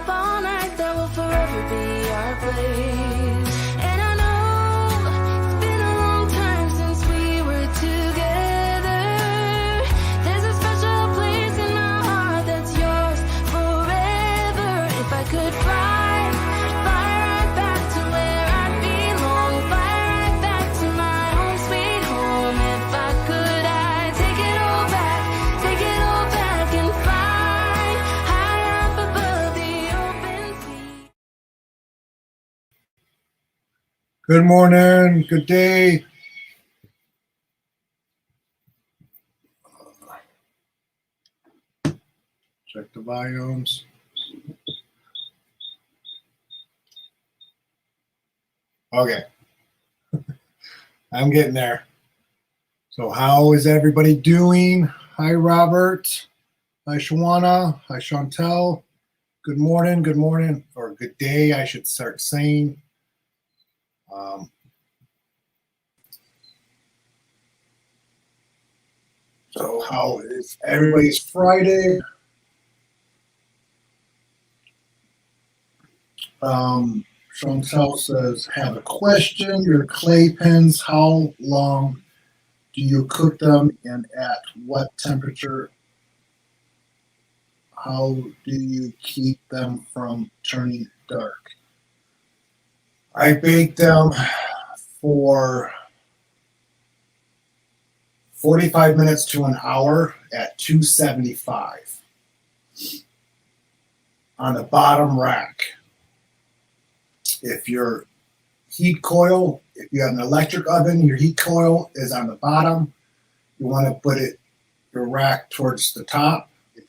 up all night, that will forever be our place. And I know it's been a long time since we were together. There's a special place in my heart that's yours forever. If I could fly right back to where I belong, fly right back to my home sweet home. If I could, I'd take it all back and fly high up above the open sea. Good morning, good day. Check the volumes. Okay, I'm getting there. So how is everybody doing? Hi, Robert. Hi, Shawana. Hi, Chantel. Good morning, or good day, I should start saying. So how is everybody's Friday? Chantel says, have a question. Your clay pens, how long do you cook them and at what temperature? How do you keep them from turning dark? I bake them for 45 minutes to an hour at 275 on the bottom rack. If your heat coil, if you have an electric oven, your heat coil is on the bottom. You want to put your rack towards the top. If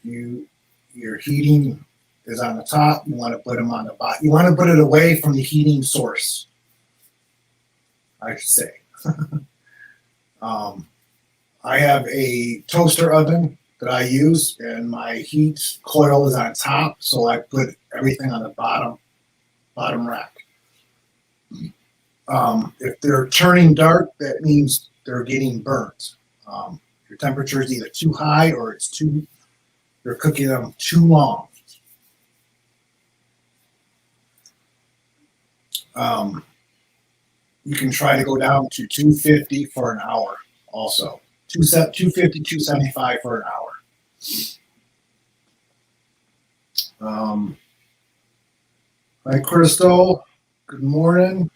your heating is on the top, you want to put them on the bottom. You want to put it away from the heating source, I should say. I have a toaster oven that I use, and my heat coil is on top, so I put everything on the bottom rack. If they're turning dark, that means they're getting burnt. Your temperature is either too high or you're cooking them too long. You can try to go down to 250 for an hour also. 250, 275 for an hour. Hi, Crystal. Good morning.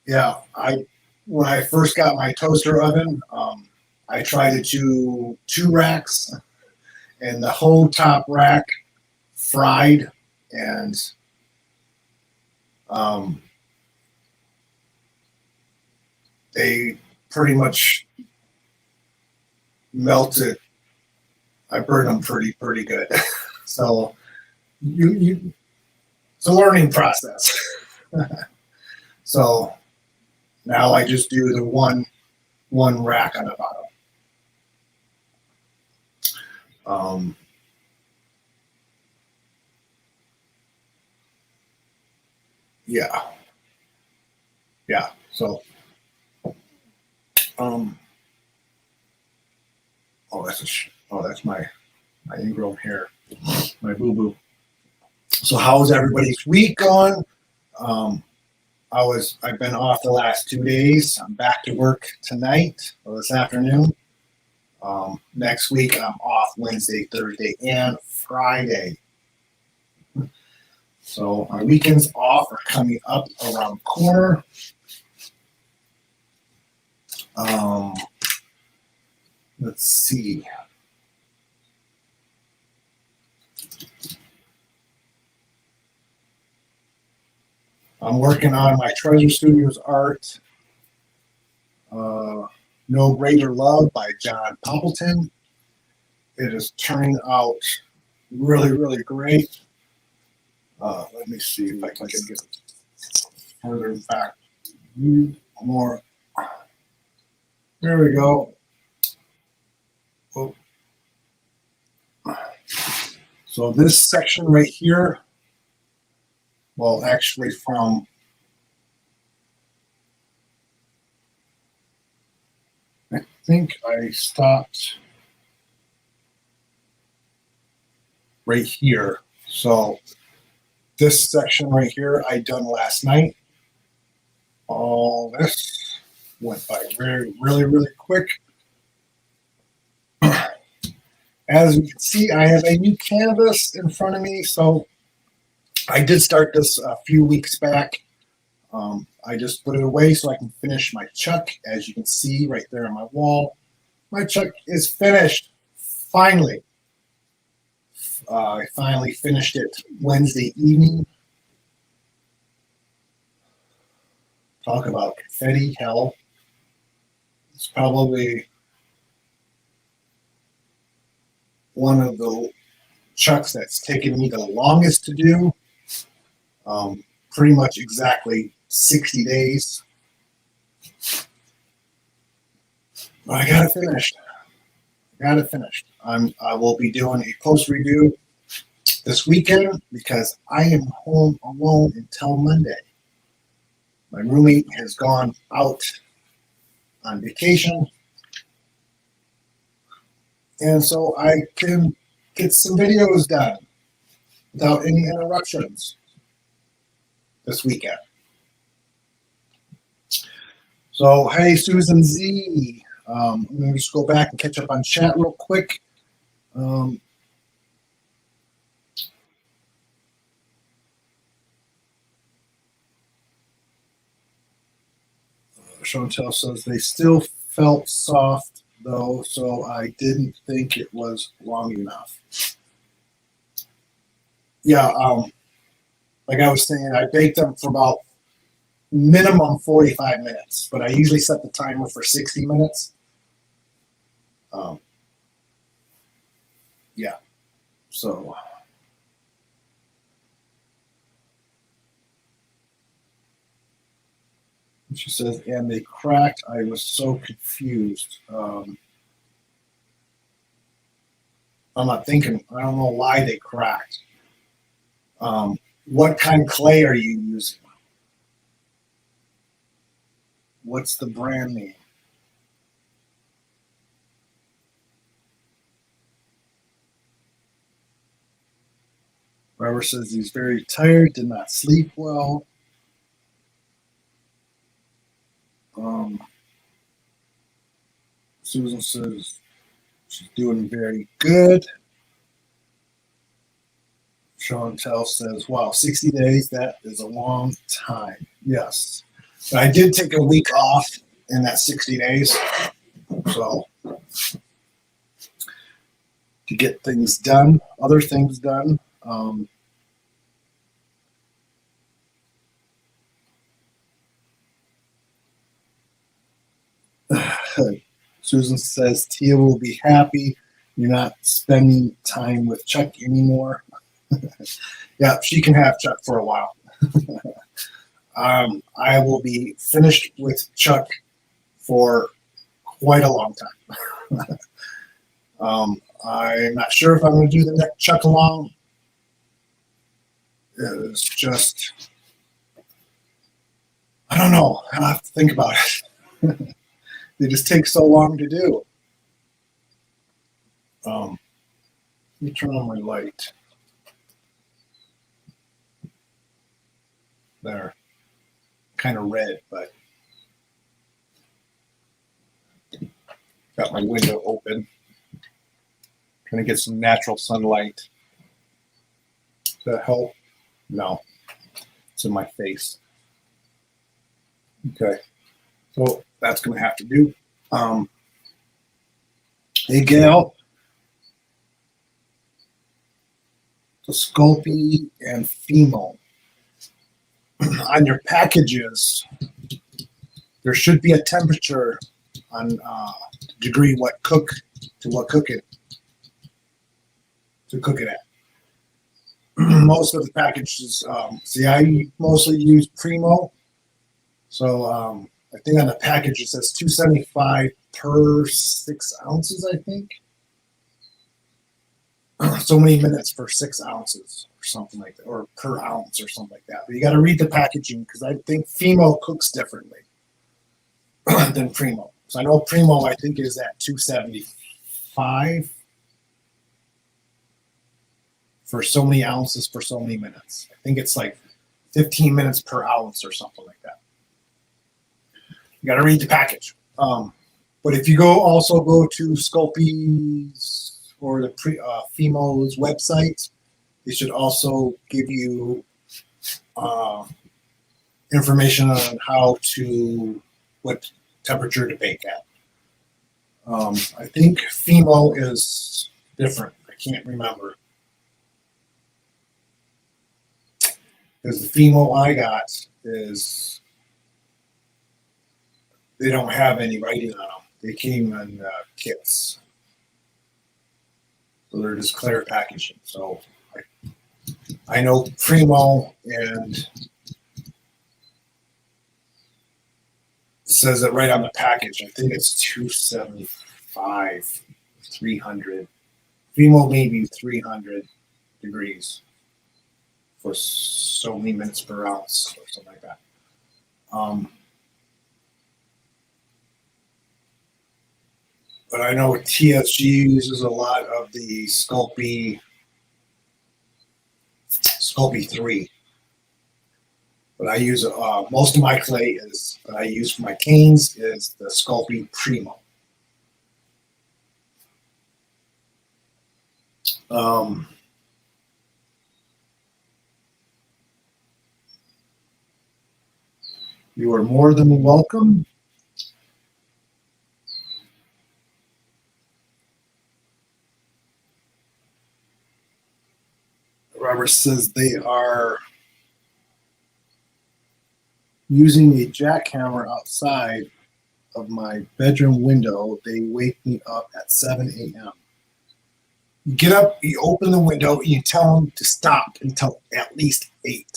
Yeah, when I first got my toaster oven, I tried to do 2 racks, and the whole top rack fried, and they pretty much melted. I burned them pretty good. So it's a learning process. So now I just do the one rack on the bottom. Yeah. So, that's my ingrown hair, my boo-boo. So how's everybody's week going? I've been off the last 2 days. I'm back to work tonight or this afternoon. Next week I'm off Wednesday, Thursday, and Friday. So my weekends off are coming up around the corner. Let's see. I'm working on my Treasure Studios art, No Greater Love by John Poppleton. It is turning out really great. Let me see if I can get it further back. More. There we go. Oh. So this section right here, well, actually from I think I stopped right here. So this section right here I done last night. All this went by really quick. As you can see, I have a new canvas in front of me. So I did start this a few weeks back. I just put it away so I can finish my chuck. As you can see right there on my wall, my chuck is finished. Finally. I finally finished it Wednesday evening. Talk about confetti hell. It's probably one of the chucks that's taken me the longest to do. Pretty much exactly 60 days. But I got it finished. I will be doing a post review this weekend because I am home alone until Monday. My roommate has gone out on vacation, and so I can get some videos done without any interruptions this weekend. So, hey, Susan Z. I'm going to just go back and catch up on chat real quick. Chantel says they still felt soft though, so I didn't think it was long enough. Yeah, like I was saying, I baked them for about minimum 45 minutes, but I usually set the timer for 60 minutes. Yeah, so. She says, and they cracked. I was so confused. I'm not thinking, I don't know why they cracked. What kind of clay are you using? What's the brand name? Robert says he's very tired, did not sleep well. Susan says she's doing very good. Chantel says, wow, 60 days, that is a long time. Yes. But I did take a week off in that 60 days. So to get things done, other things done. Susan says Tia will be happy you're not spending time with Chuck anymore. Yeah, she can have Chuck for a while. I will be finished with Chuck for quite a long time. I'm not sure if I'm going to do the next Chuck along. It's just, I don't know. I'll have to think about it. They just take so long to do. Let me turn on my light. There. Kind of red, but got my window open. Trying to get some natural sunlight. Does that help? No. It's in my face. Okay. So that's going to have to do. Hey, Gail. The Sculpey and Fimo. On your packages, there should be a temperature on degree what cook it at. Most of the packages, see, I mostly use Primo, so I think on the package it says 275 per 6 ounces, I think. So many minutes for 6 ounces or something like that, or per ounce or something like that. But you got to read the packaging because I think Fimo cooks differently than Primo. So I know Primo, I think, is at 275. for so many ounces for so many minutes. I think it's like 15 minutes per ounce or something like that. You got to read the package. But if you also go to Sculpey's or the FEMO's website, they should also give you information on what temperature to bake at. I think FEMO is different. I can't remember. Because the FEMO I got is, they don't have any writing on them. They came in kits. So they're just clear packaging. So I know Primo, and it says it right on the package. I think it's 275, 300. Primo maybe 300 degrees for so many minutes per ounce or something like that. But I know TSG uses a lot of the Sculpey 3. But I use most of my clay that I use for my canes is the Sculpey Primo. You are more than welcome. Robert says they are using a jackhammer outside of my bedroom window. They wake me up at 7 a.m. You get up, you open the window, and you tell them to stop until at least 8.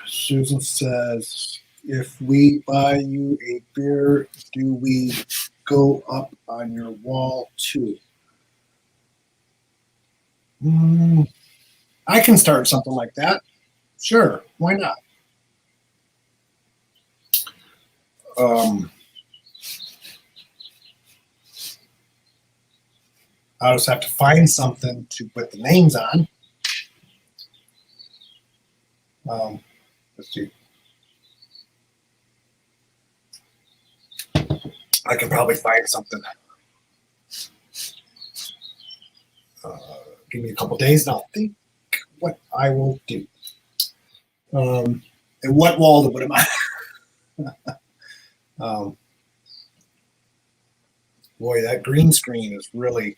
Susan says, if we buy you a beer, do we go up on your wall too? I can start something like that. Sure, why not? I'll just have to find something to put the names on. Let's see. I can probably find something. Give me a couple days and I'll think what I will do. And what wall to put them on. Boy, that green screen is really,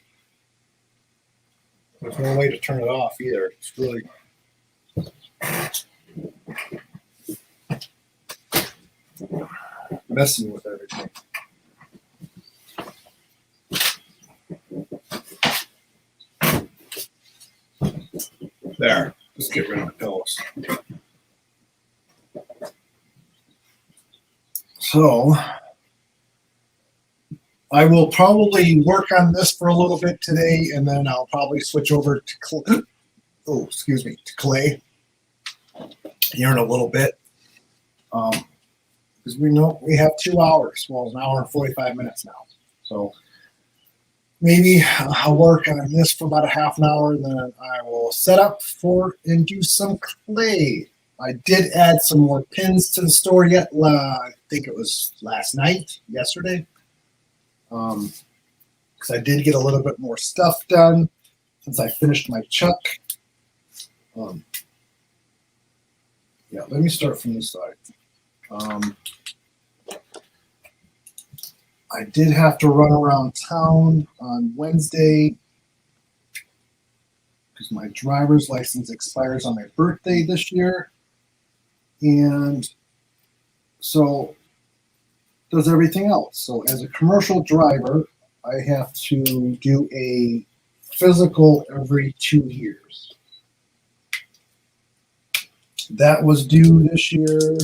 there's no way to turn it off either. It's really messing with everything. There, let's get rid of the pillows. So I will probably work on this for a little bit today, and then I'll probably switch over to clay here in a little bit. Because we know we have 2 hours. Well, it's an hour and 45 minutes now. So maybe I'll work on this for about a half an hour, and then I will set up and do some clay. I did add some more pins to the store yet. I think it was yesterday. Because I did get a little bit more stuff done since I finished my chuck. Yeah, let me start from this side. I did have to run around town on Wednesday because my driver's license expires on my birthday this year. And so does everything else. So as a commercial driver, I have to do a physical every 2 years. That was due this year.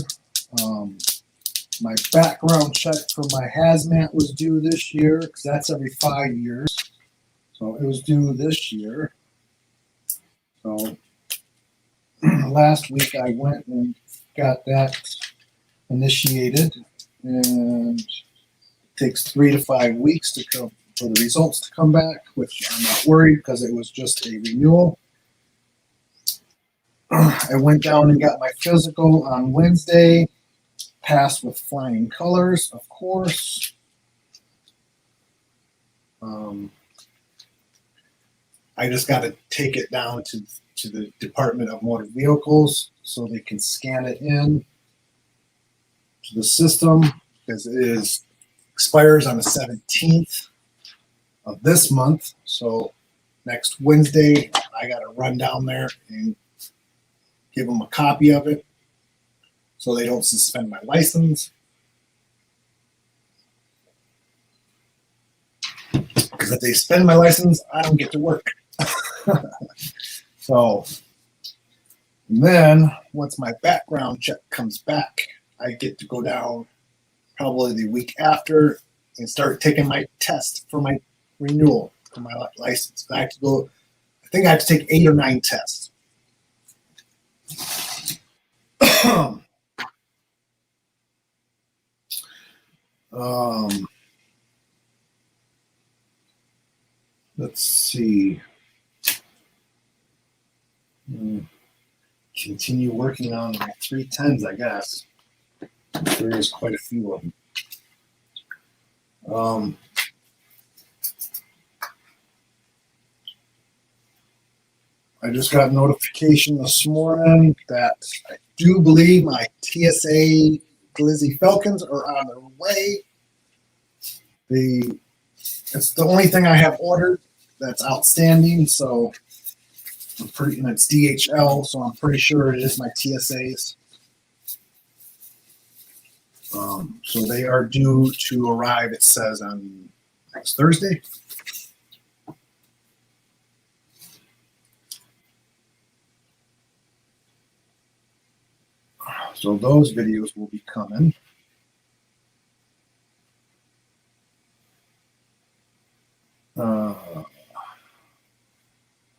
My background check for my hazmat was due this year because that's every 5 years. So it was due this year. So last week I went and got that initiated, and it takes 3 to 5 weeks to come for the results to come back, which I'm not worried because it was just a renewal. I went down and got my physical on Wednesday, passed with flying colors, of course. I just got to take it down to the Department of Motor Vehicles so they can scan it in to the system, because it expires on the 17th of this month. So next Wednesday, I got to run down there and give them a copy of it so they don't suspend my license. Because if they suspend my license, I don't get to work. So then once my background check comes back, I get to go down probably the week after and start taking my test for my renewal for my license. I have to go, I think I have to take 8 or 9 tests. Let's see. Continue working on my 310s, I guess. There is quite a few of them. I just got a notification this morning that I do believe my TSA Glizzy Falcons are on their way. It's the only thing I have ordered that's outstanding, so and it's DHL, so I'm pretty sure it is my TSAs. So they are due to arrive, it says, on next Thursday. So those videos will be coming.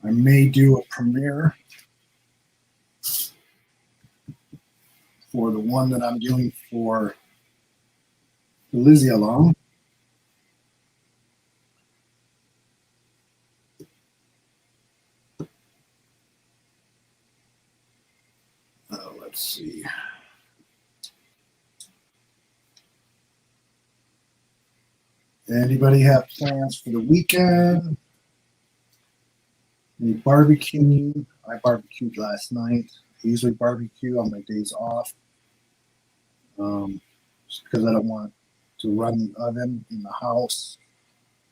I may do a premiere for the one that I'm doing for the Lizzie alum. Let's see. Anybody have plans for the weekend? Any barbecuing? I barbecued last night. I usually barbecue on my days off, just because I don't want to run the oven in the house.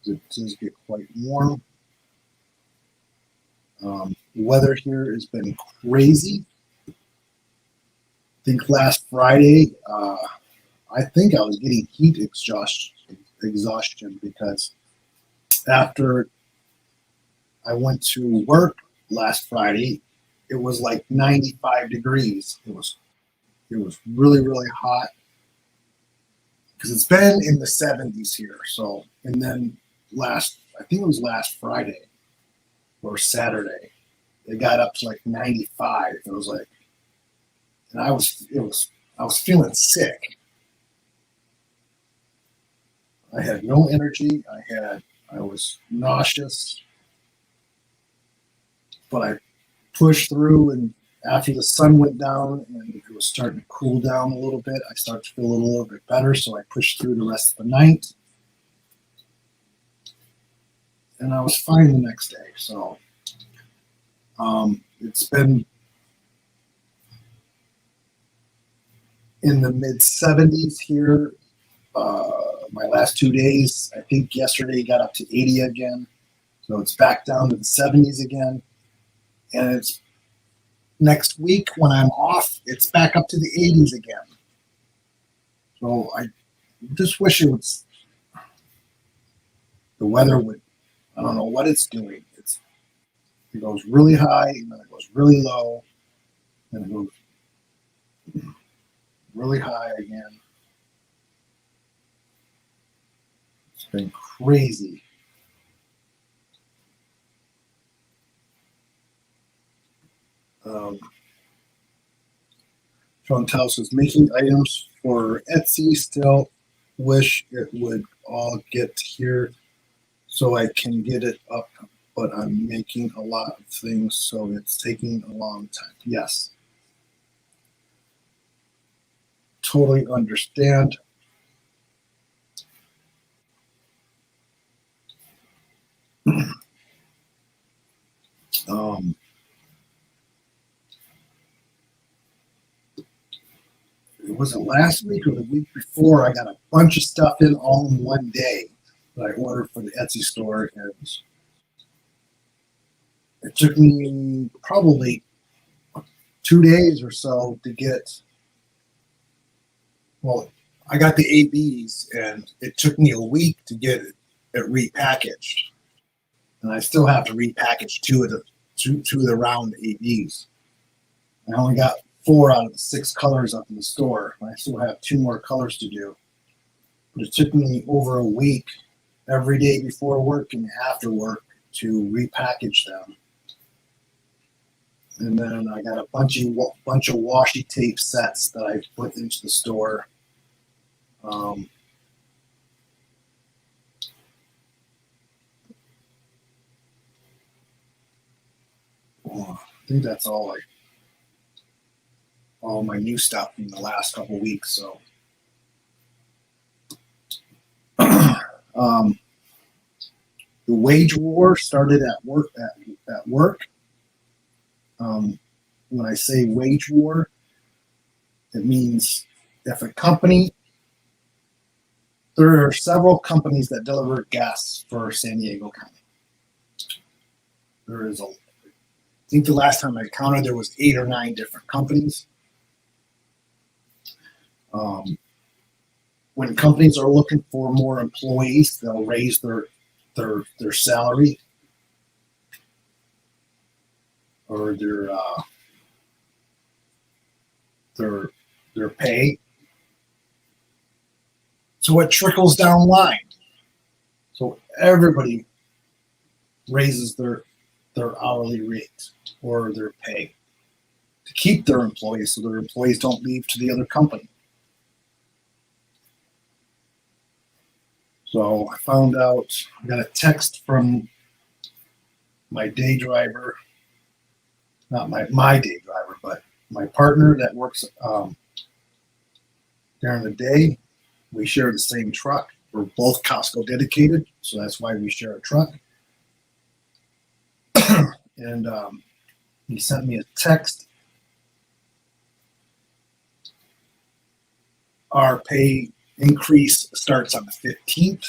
It does get quite warm. The weather here has been crazy. I think last Friday, I think I was getting heat exhaustion because after I went to work last Friday, it was like 95 degrees. It was really, really hot because it's been in the 70s here. So, and then I think it was last Friday or Saturday, it got up to like 95. It was like, and I was feeling sick. I had no energy. I was nauseous, but I pushed through, and after the sun went down and it was starting to cool down a little bit, I started to feel a little bit better, so I pushed through the rest of the night, and I was fine the next day. So it's been in the mid 70s here my last 2 days. I think yesterday got up to 80 again, so it's back down to the 70s again, and it's next week when I'm off, it's back up to the 80s again. So I just wish the weather would, I don't know what it's doing. It goes really high, and then it goes really low, and it goes really high again. It's been crazy. Chantal says, making items for Etsy, still wish it would all get here so I can get it up, but I'm making a lot of things, so it's taking a long time. Yes. Totally understand. Um, it wasn't last week or the week before. I got a bunch of stuff in all in one day that I ordered for the Etsy store, and it took me probably 2 days or so to get. Well, I got the ABs, and it took me a week to get it repackaged, and I still have to repackage two of the round ABs. I only got 4 out of the 6 colors up in the store. I still have 2 more colors to do. But it took me over a week, every day before work and after work, to repackage them. And then I got a bunch of washi tape sets that I put into the store. I think that's all my new stuff in the last couple of weeks. So, the wage war started at work. At work. When I say wage war, it means if a company, there are several companies that deliver gas for San Diego County. I think the last time I counted, there was 8 or 9 different companies. When companies are looking for more employees, they'll raise their salary or their pay. So it trickles down line. So everybody raises their hourly rate or their pay to keep their employees, so their employees don't leave to the other company. So I found out, I got a text from my day driver, not my day driver, but my partner that works during the day. We share the same truck. We're both Costco dedicated, so that's why we share a truck. And he sent me a text. Our pay increase starts on the 15th.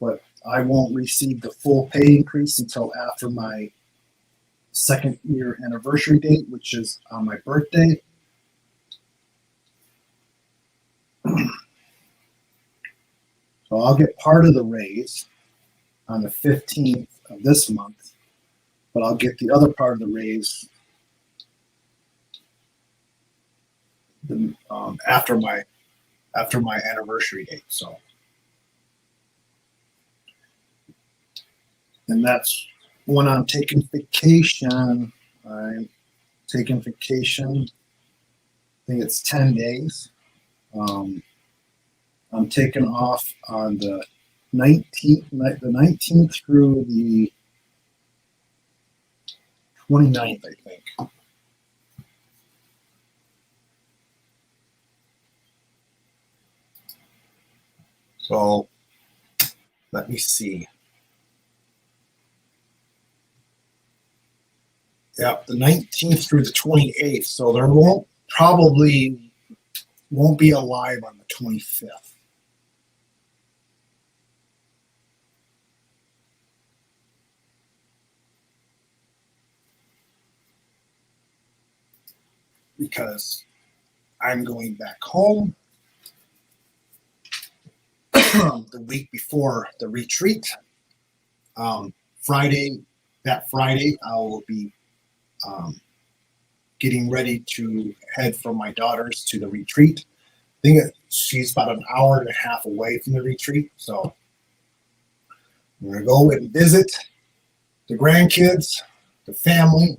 But I won't receive the full pay increase until after my 2nd year anniversary date, which is on my birthday. So I'll get part of the raise on the 15th of this month, but I'll get the other part of the raise after my anniversary date. So, and that's when I'm taking vacation. I'm taking vacation. I think it's 10 days. I'm taking off on the 19th through the 29th, I think. So let me see. Yep, the 19th through the 28th. So there won't be a live on the 25th. Because I'm going back home the week before the retreat. That Friday, I will be getting ready to head from my daughter's to the retreat. I think she's about an hour and a half away from the retreat. So I'm going to go and visit the grandkids, the family,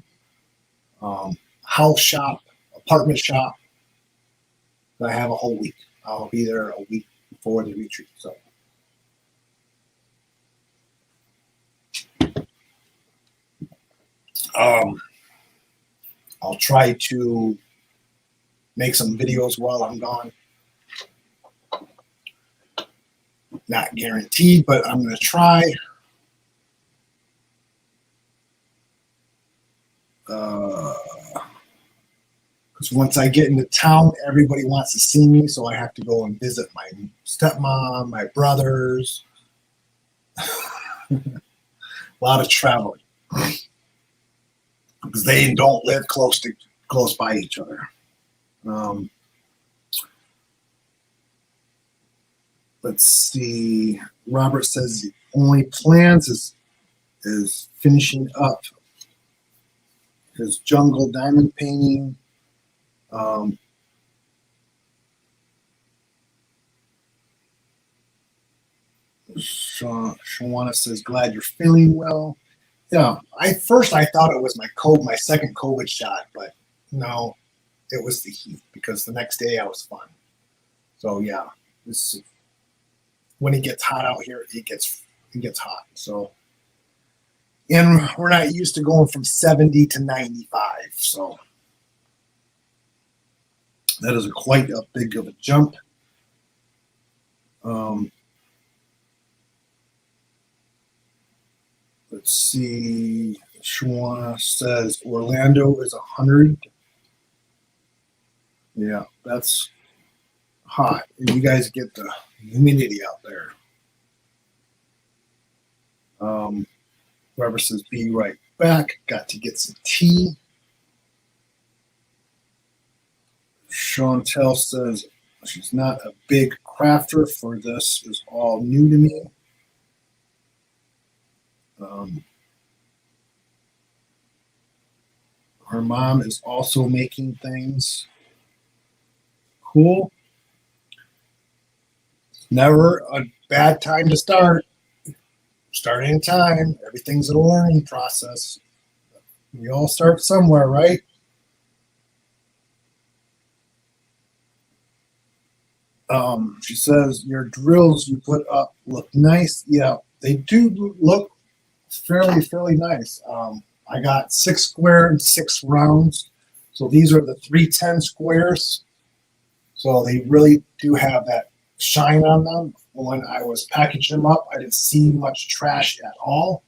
house shop, apartment shop. I have a whole week. I'll be there a week before the retreat. So I'll try to make some videos while I'm gone. Not guaranteed, but I'm going to try. Because once I get into town, everybody wants to see me, so I have to go and visit my stepmom, my brothers. A lot of traveling because they don't live close by each other. Let's see. Robert says the only plans is finishing up his jungle diamond painting. Shawana says, glad you're feeling well. Yeah, I thought it was my second COVID shot, but no, it was the heat because the next day I was fine. So yeah, when it gets hot out here, it gets hot. So, and we're not used to going from 70 to 95. So that is quite a big of a jump. Let's see. Shawana says Orlando is 100. Yeah, that's hot. And you guys get the humidity out there. Whoever says be right back. Got to get some tea. Chantel says she's not a big crafter, for this is all new to me. Her mom is also making things. Cool. It's never a bad time to start. Start in time. Everything's a learning process. We all start somewhere, right? She says your drills you put up look nice. Yeah, they do look fairly nice. I got 6 square and 6 rounds. So these are the 310 squares. So they really do have that shine on them. When I was packaging them up, I didn't see much trash at all.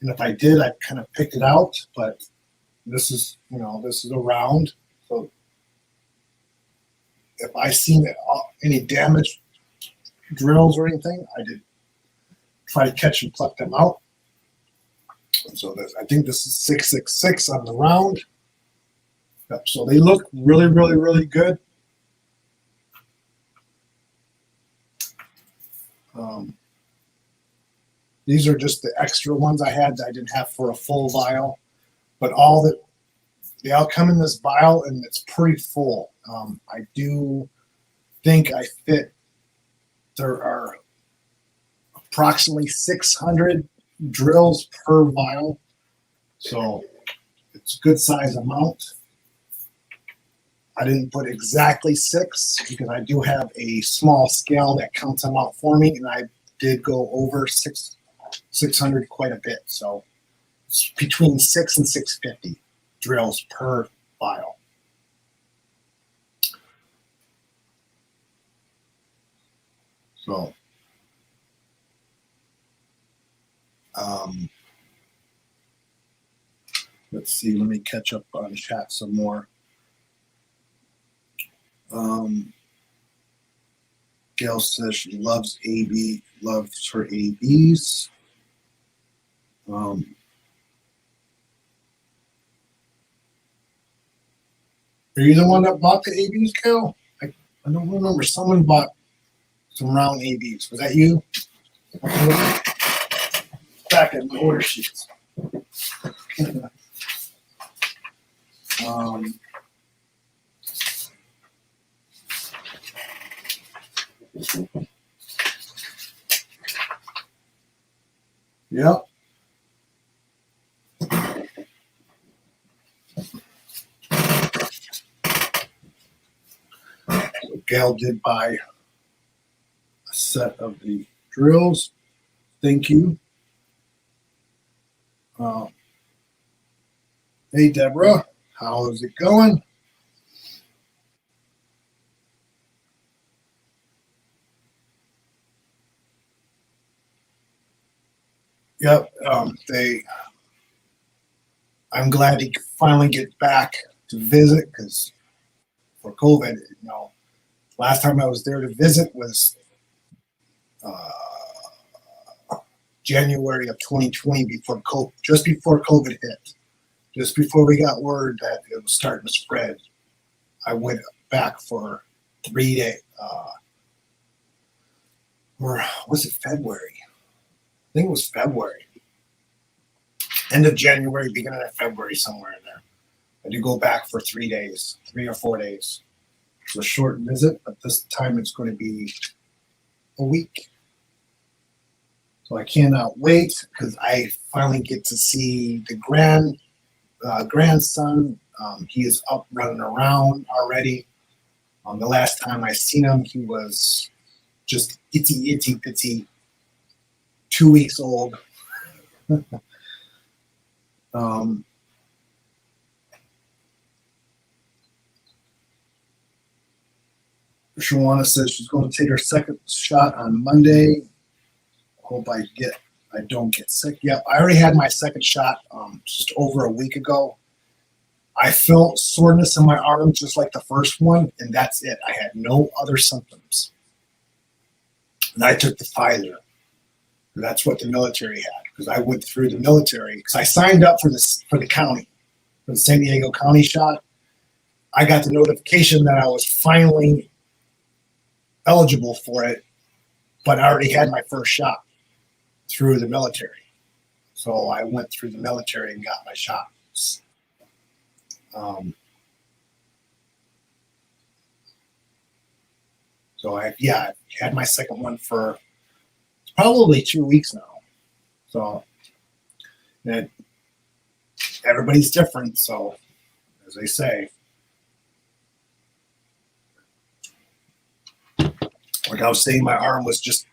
And if I did, I kind of picked it out. But this is a round. So if I seen any damaged drills or anything, I did try to catch and pluck them out. So I think this is 666 on the round. Yep, so they look really good. These are just the extra ones I had that I didn't have for a full vial, but they all come in this vial and it's pretty full. I do think I fit. There are approximately 600 drills per vial, so it's a good size amount. I didn't put exactly 6 because I do have a small scale that counts them out for me, and I did go over 600 quite a bit. So it's between 6 and 650 drills per vial. So let's see, let me catch up on chat some more. Gail says she loves her ABs. Are you the one that bought the ABs, Gail? I don't remember. Someone bought some round ABs. Was that you? Back in the order sheets. Yep. Gail did buy a set of the drills. Thank you. Hey, Deborah, how is it going? Yep, I'm glad to finally get back to visit because for COVID, last time I was there to visit was January of 2020, just before COVID hit, just before we got word that it was starting to spread. I went back for 3 days, or was it February? I think it was February. End of January, beginning of February, somewhere in there. I had to go back for 3 days, 3 or 4 days. It's a short visit, but this time it's going to be a week. So I cannot wait because I finally get to see the grandson. He is up running around already. The last time I seen him, he was just itty bitty, 2 weeks old. Shawana says she's going to take her second shot on Monday. Hope I don't get sick. Yeah, I already had my second shot just over a week ago. I felt soreness in my arm just like the first one, and that's it. I had no other symptoms. And I took the Pfizer. That's what the military had, because I went through the military, because I signed up for the county, for the San Diego County shot. I got the notification that I was finally eligible for it, but I already had my first shot through the military. So I went through the military and got my shots. So I had my second one for probably 2 weeks now. So everybody's different. So as they say, like I was saying, my arm was just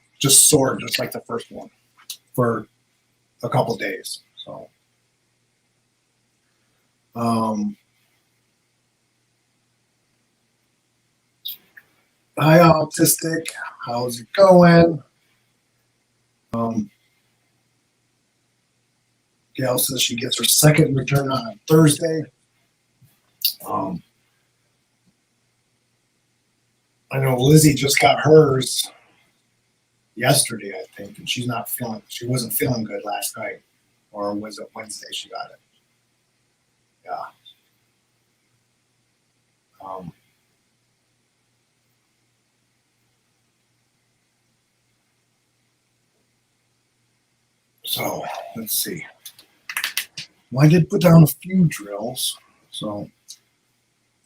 sore, just like the first one, for a couple of days. So, hi, Autistic. How's it going? Gail says she gets her second return on Thursday. I know Lizzie just got hers yesterday, I think, and she wasn't feeling good last night, or was it Wednesday she got it? Yeah. So let's see. Well, I did put down a few drills, so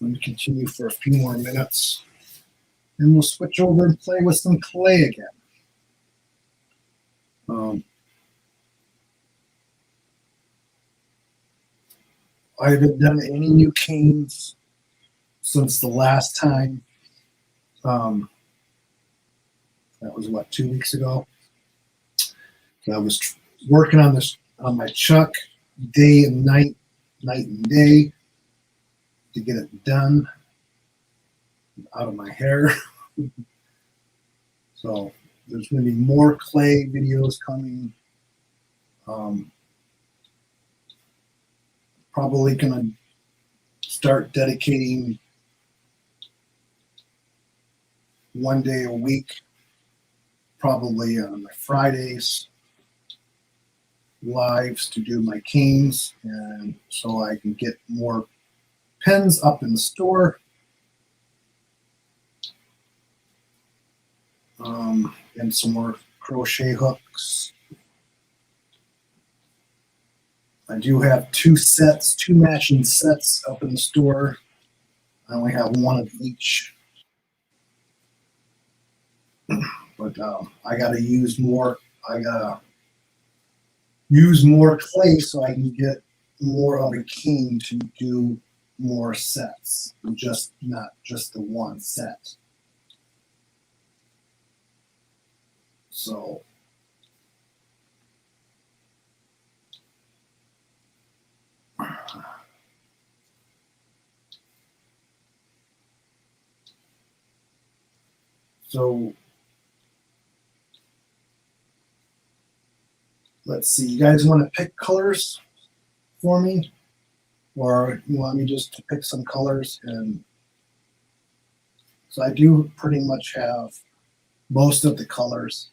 let me continue for a few more minutes. And we'll switch over and play with some clay again. I haven't done any new canes since the last time. That was 2 weeks ago. So I was working on my chuck day and night and day to get it done out of my hair. So there's going to be more clay videos coming. Probably going to start dedicating one day a week, probably on my Fridays, lives to do my canes, and so I can get more pens up in the store. And some more crochet hooks. I do have two matching sets up in the store. I only have one of each. But I gotta use more. I gotta use more clay so I can get more of a cane to do more sets, not just the one set. So let's see. You guys want to pick colors for me, or you want me just to pick some colors? And so I do pretty much have most of the colors.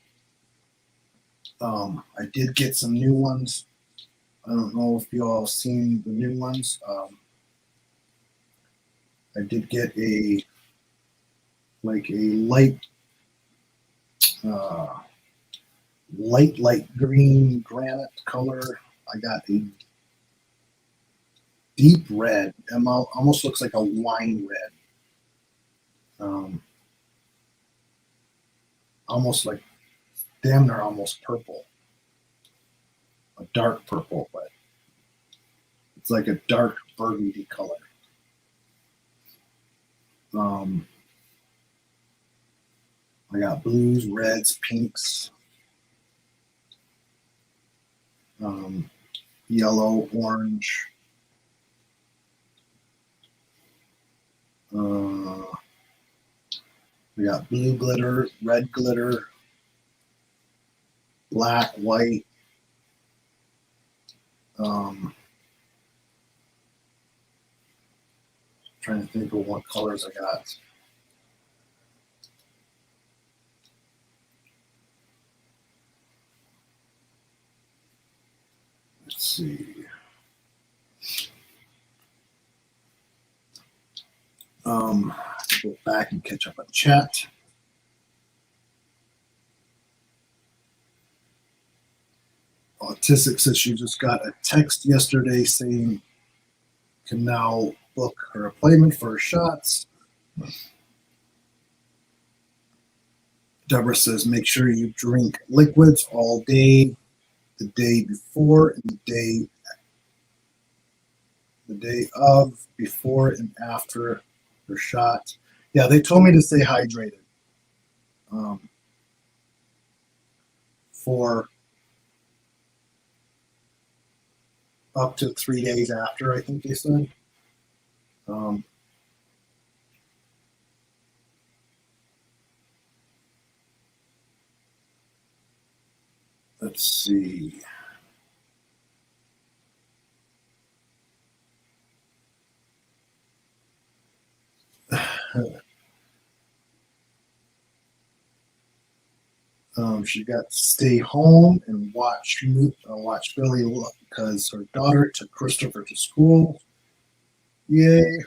I did get some new ones. I don't know if you all have seen the new ones. I did get a light, uh, light green granite color. I got a deep red. Almost looks like a wine red. Almost like damn near almost purple. A dark purple, but it's like a dark burgundy color. I got blues, reds, pinks, yellow, orange. We got blue glitter, red glitter, black, white. Trying to think of what colors I got. Let's see. Go back and catch up on chat. Autistic says she just got a text yesterday saying can now book her appointment for her shots. Deborah says make sure you drink liquids all day, the day before and the day of, before and after your shot. Yeah, they told me to stay hydrated for up to 3 days after, I think they said. Let's see. She got to stay home and watch Billy because her daughter took Christopher to school. Yay!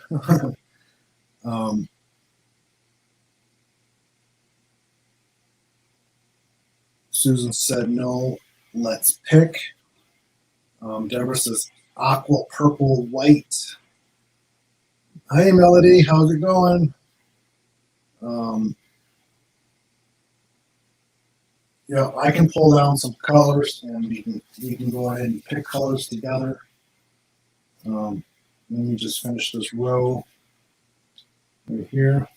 Susan said no. Let's pick. Deborah says aqua, purple, white. Hey Melody, how's it going? Yeah, I can pull down some colors and we can go ahead and pick colors together. Let me just finish this row right here.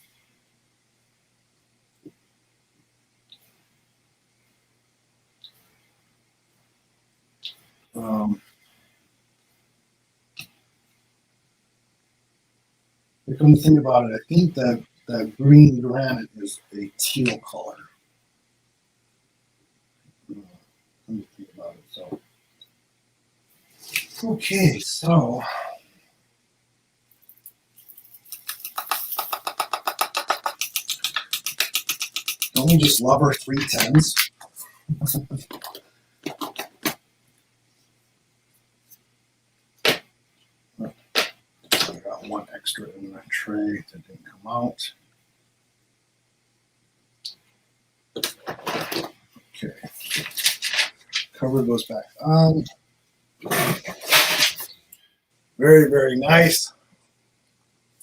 Come to think about it, I think that green granite is a teal color. Let me think about it. So, okay, so don't we just love our 310s? I got one extra in that tray that didn't come out. Okay. Cover goes back on. Very, very nice.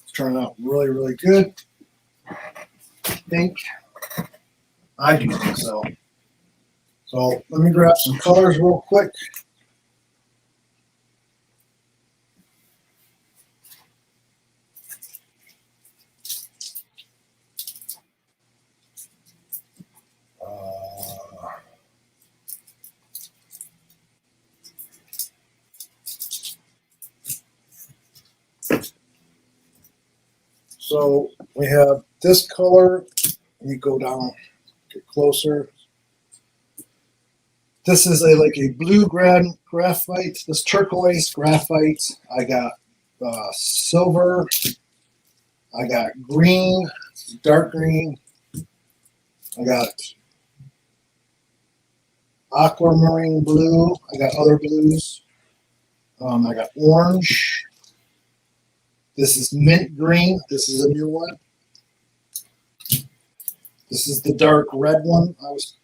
It's turning out really, really good. I think. I do think so. So let me grab some colors real quick. So we have this color. Let me go down, get closer. This is like a blue graphite. This turquoise graphite. I got silver. I got green, dark green. I got aquamarine blue. I got other blues. I got orange. This is mint green. This is a new one. This is the dark red one I was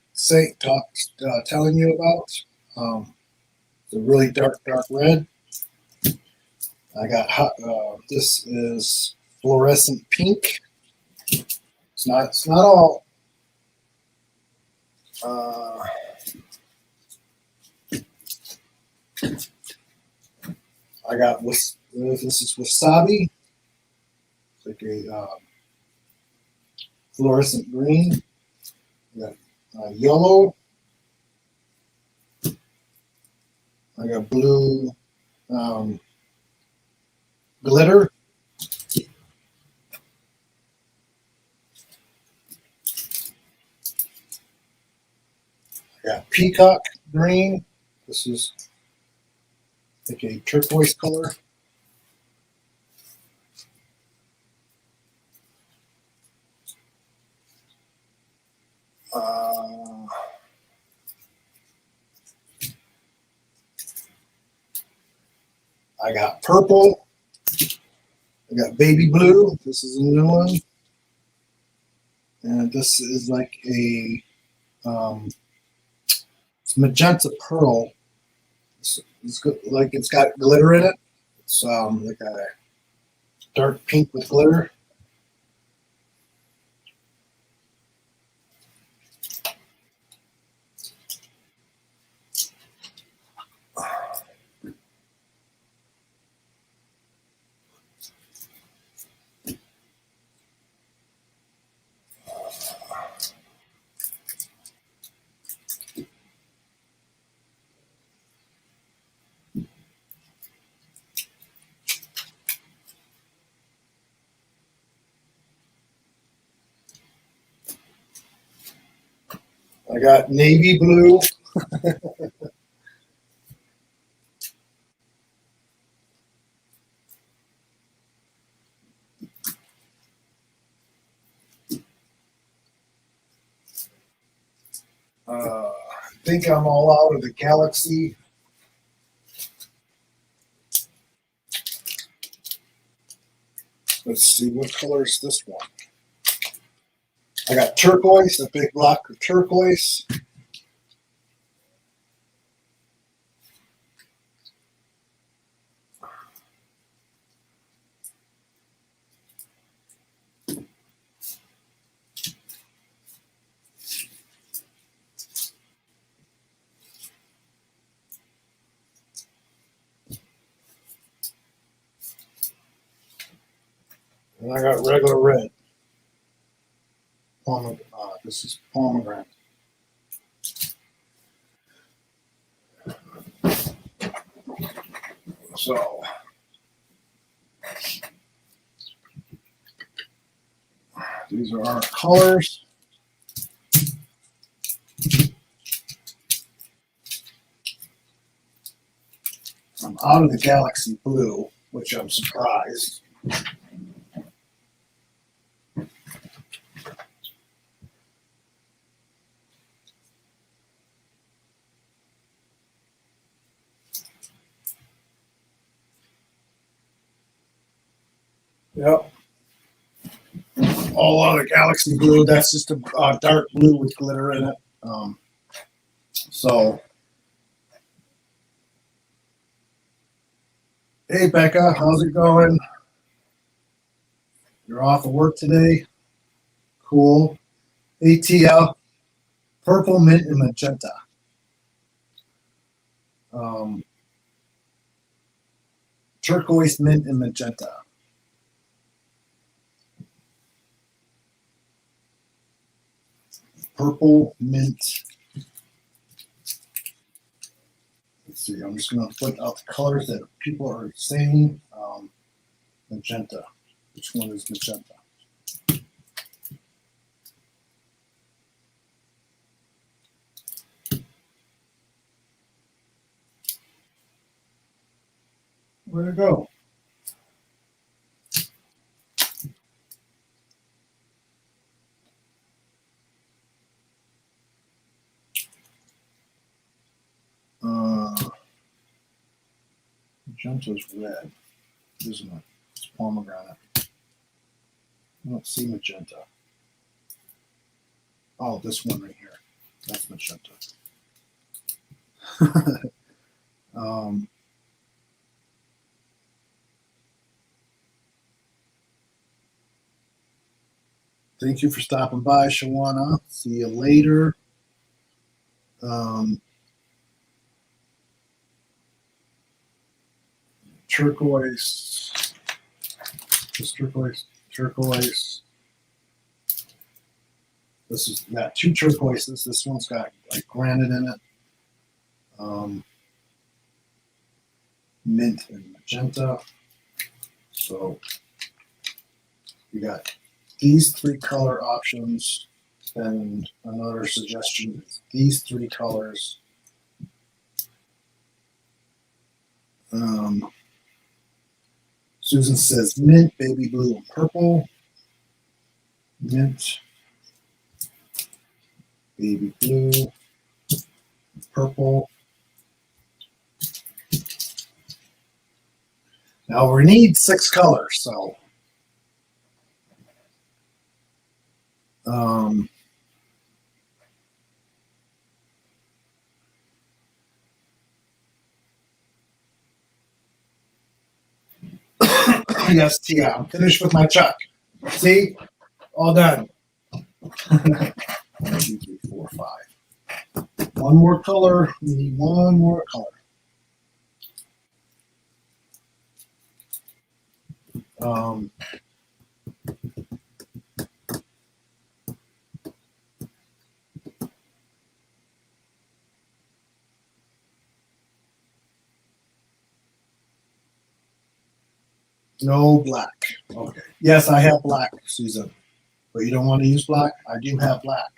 telling you about. The really dark red. I got this is fluorescent pink. It's not all. I got this is wasabi. It's like a fluorescent green. I got yellow. I got blue glitter. I got peacock green. This is like a turquoise color. I got purple. I got baby blue. This is a new one. And this is like a it's magenta pearl. It's good, like it's got glitter in it. It's like a dark pink with glitter. I got navy blue. I think I'm all out of the galaxy. Let's see, what color is this one? I got turquoise, a big block of turquoise. And I got regular red. This is pomegranate. So these are our colors. I'm out of the galaxy blue, which I'm surprised. Yep. All out of galaxy blue. That's just a dark blue with glitter in it. So, hey Becca, how's it going? You're off of work today? Cool. ATL, purple, mint, and magenta. Turquoise, mint, and magenta. Purple, mint. Let's see, I'm just going to put out the colors that people are saying. Magenta. Which one is magenta? Where'd it go? Magenta's red, isn't it? It's pomegranate. I don't see magenta. Oh, this one right here. That's magenta. Thank you for stopping by, Shawana. See you later. Turquoise. This turquoise. This has got two turquoises. This one's got like granite in it. Mint and magenta. So you got these three color options, and another suggestion is these three colors. Susan says mint, baby blue, and purple. Mint, baby blue, purple. Now we need 6 colors, so yes, Tia, I'm finished with my chuck. See, all done. 1, 2, 3, 4, 5. One more color. We need one more color. No black. Okay. Yes, I have black, Susan. But you don't want to use black? I do have black.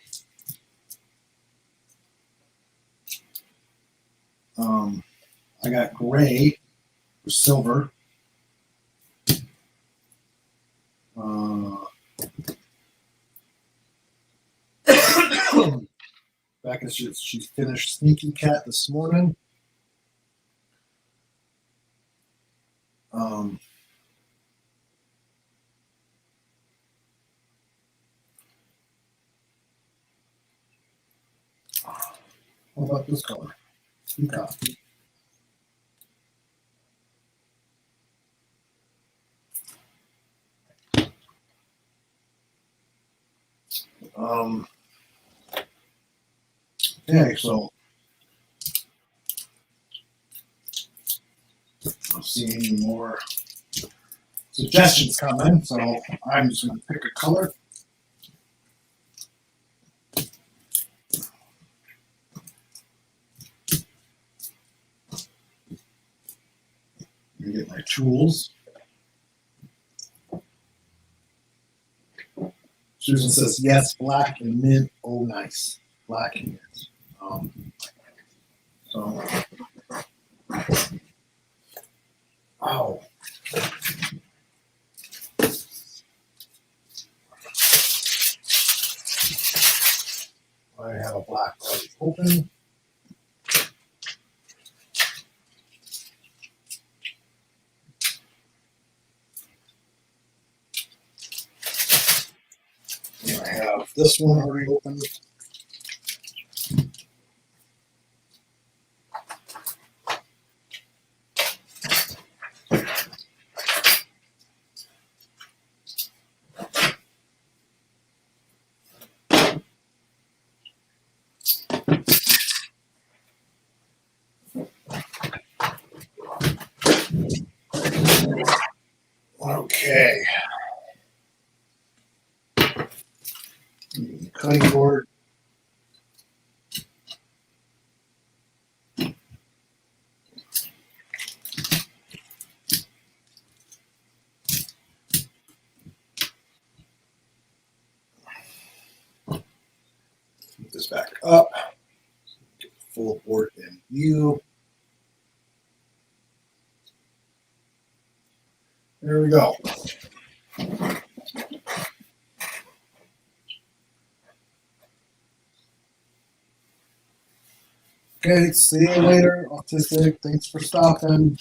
I got gray or silver. Back as she finished Sneaky Cat this morning. How about this color? Peacock. Okay, so I'm seeing more suggestions coming, so I'm just going to pick a color. Let me get my tools. Susan says, yes, black and mint. Oh, nice. Black and mint. Ow. I have a black already open. I have this one already open. Okay. Cutting board. Put this back up. Get the full board in view. go. Okay, see you later, Autistic. Thanks for stopping.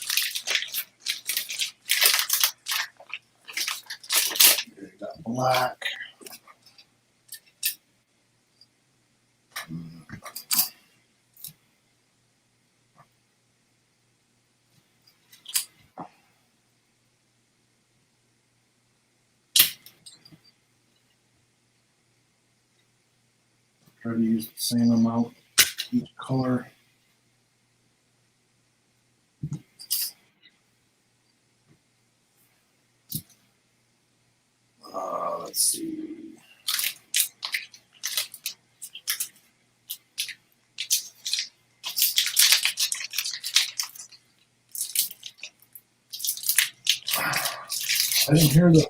Okay, got black. Try to use the same amount each color. Let's see. I didn't hear the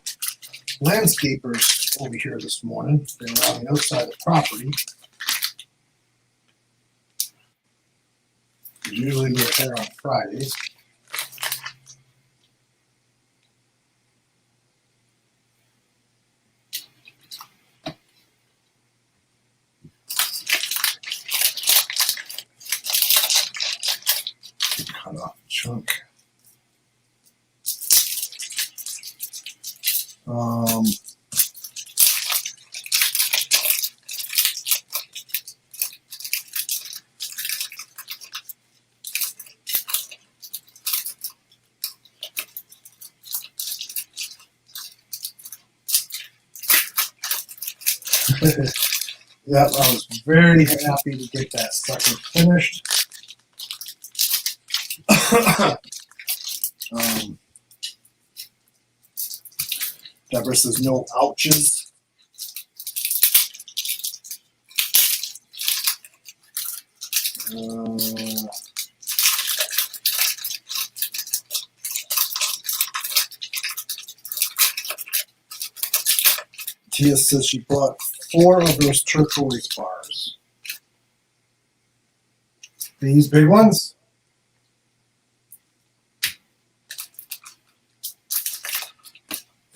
landscapers over here this morning. They were on the outside of the property. Usually we're there on Fridays. Cut off a chunk. Yeah, I was very happy to get that sucker finished. Deborah says no ouches. Tia says she bought 4 of those turquoise bars. These big ones?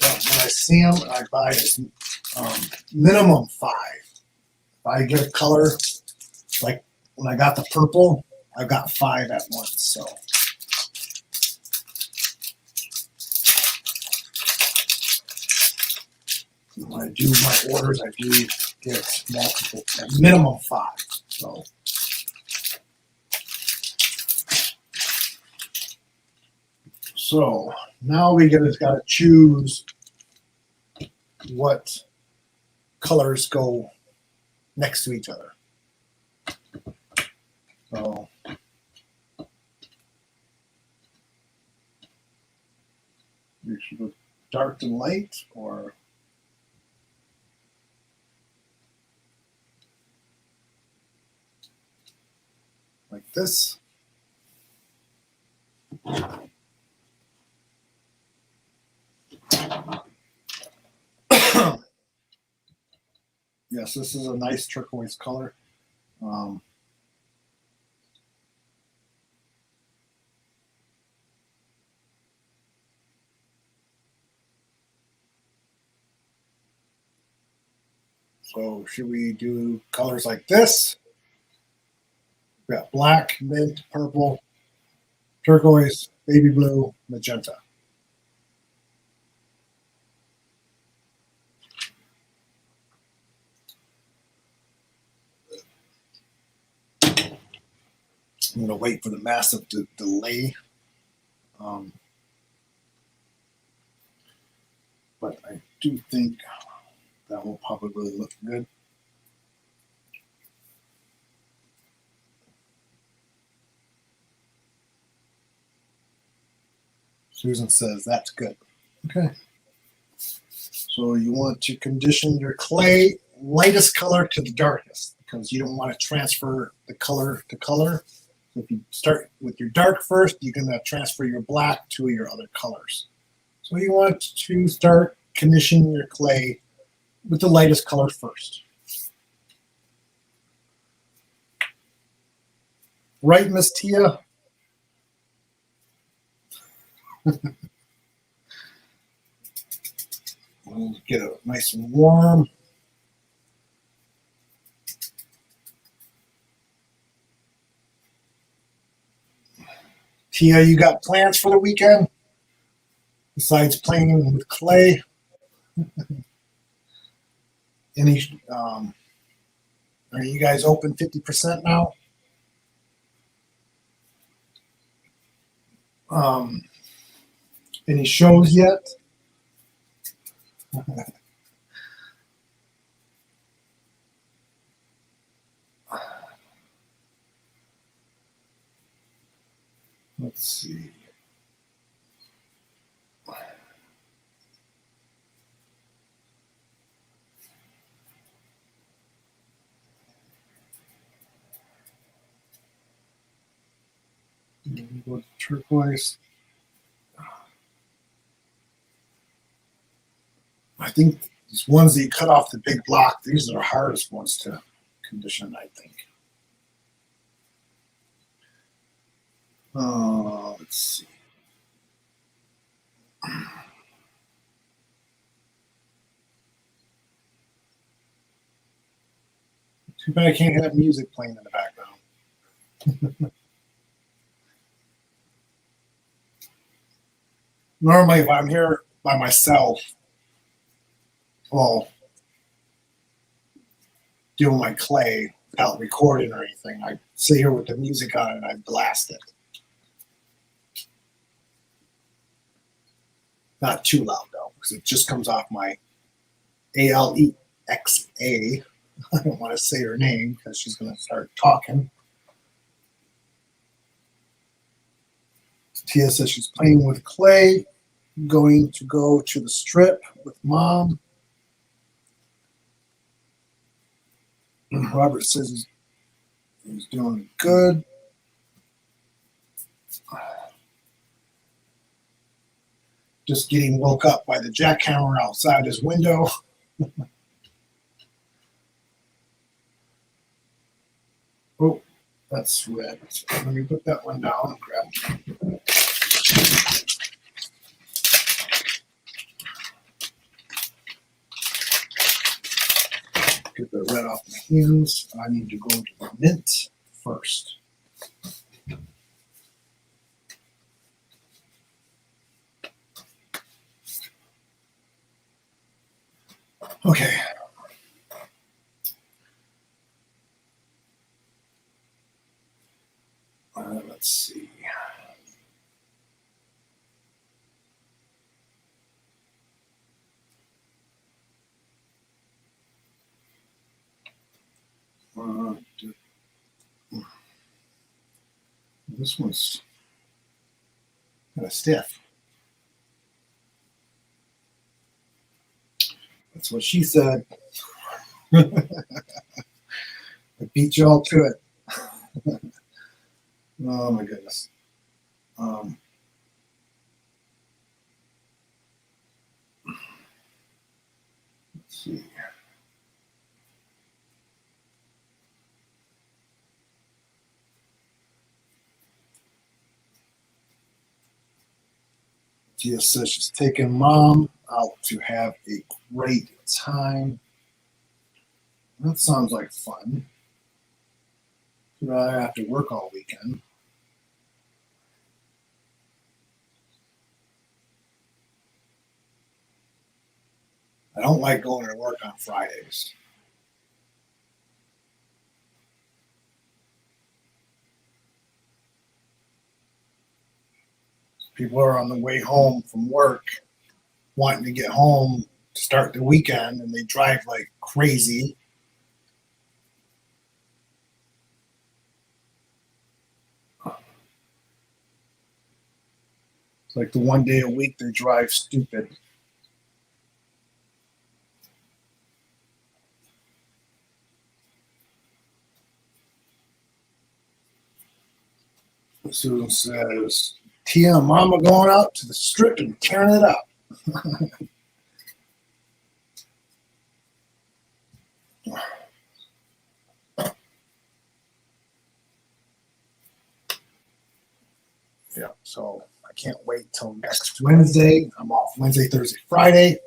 Yeah, when I see them, I buy minimum 5. If I get a color, like when I got the purple, I got 5 at once. So. When I do my orders, I do get multiple, at minimum 5. So now we just got to choose what colors go next to each other. So you should go dark and light, or like this. Yes, this is a nice turquoise color. So should we do colors like this? We got black, mint, purple, turquoise, baby blue, magenta. I'm going to wait for the massive delay. But I do think that will probably look good. Susan says that's good. Okay. So you want to condition your clay lightest color to the darkest, because you don't want to transfer the color to color. So if you start with your dark first, you're going to transfer your black to your other colors. So you want to start conditioning your clay with the lightest color first. Right, Miss Tia? We'll get it nice and warm. Tia, you got plans for the weekend besides playing with clay? Any? Are you guys open 50% now? Any shows yet? Let's see. Go to turquoise. I think these ones that you cut off the big block, these are the hardest ones to condition, I think. Let's see. Too bad I can't have music playing in the background. Normally, if I'm here by myself, well, doing my clay without recording or anything, I sit here with the music on and I blast it. Not too loud though, because it just comes off my Alexa. I don't want to say her name because she's going to start talking. Tia says she's playing with clay, going to go to the strip with mom. Robert says he's doing good. Just getting woke up by the jackhammer outside his window. Oh, that's red. Let me put that one down and grab. Get the red off my hands. I need to go to the mint first. Okay. Let's see. This one's kind of stiff. That's what she said. I beat you all to it. Oh my goodness. Let's see. Tia says she's taking mom out to have a great time. That sounds like fun. I have to work all weekend. I don't like going to work on Fridays. People are on the way home from work, wanting to get home to start the weekend, and they drive like crazy. It's like the one day a week they drive stupid. Susan says, Tia and Mama going out to the strip and tearing it up. Yeah, so I can't wait till next Wednesday. I'm off Wednesday, Thursday, Friday.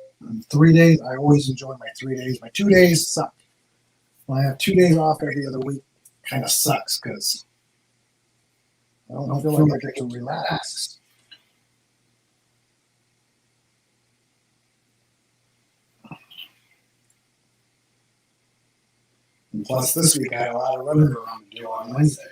3 days, I always enjoy my 3 days. My 2 days suck. When I have 2 days off every other week, kind of sucks because I don't feel like I get to relax. And plus, this week I had a lot of running around to do on Wednesday.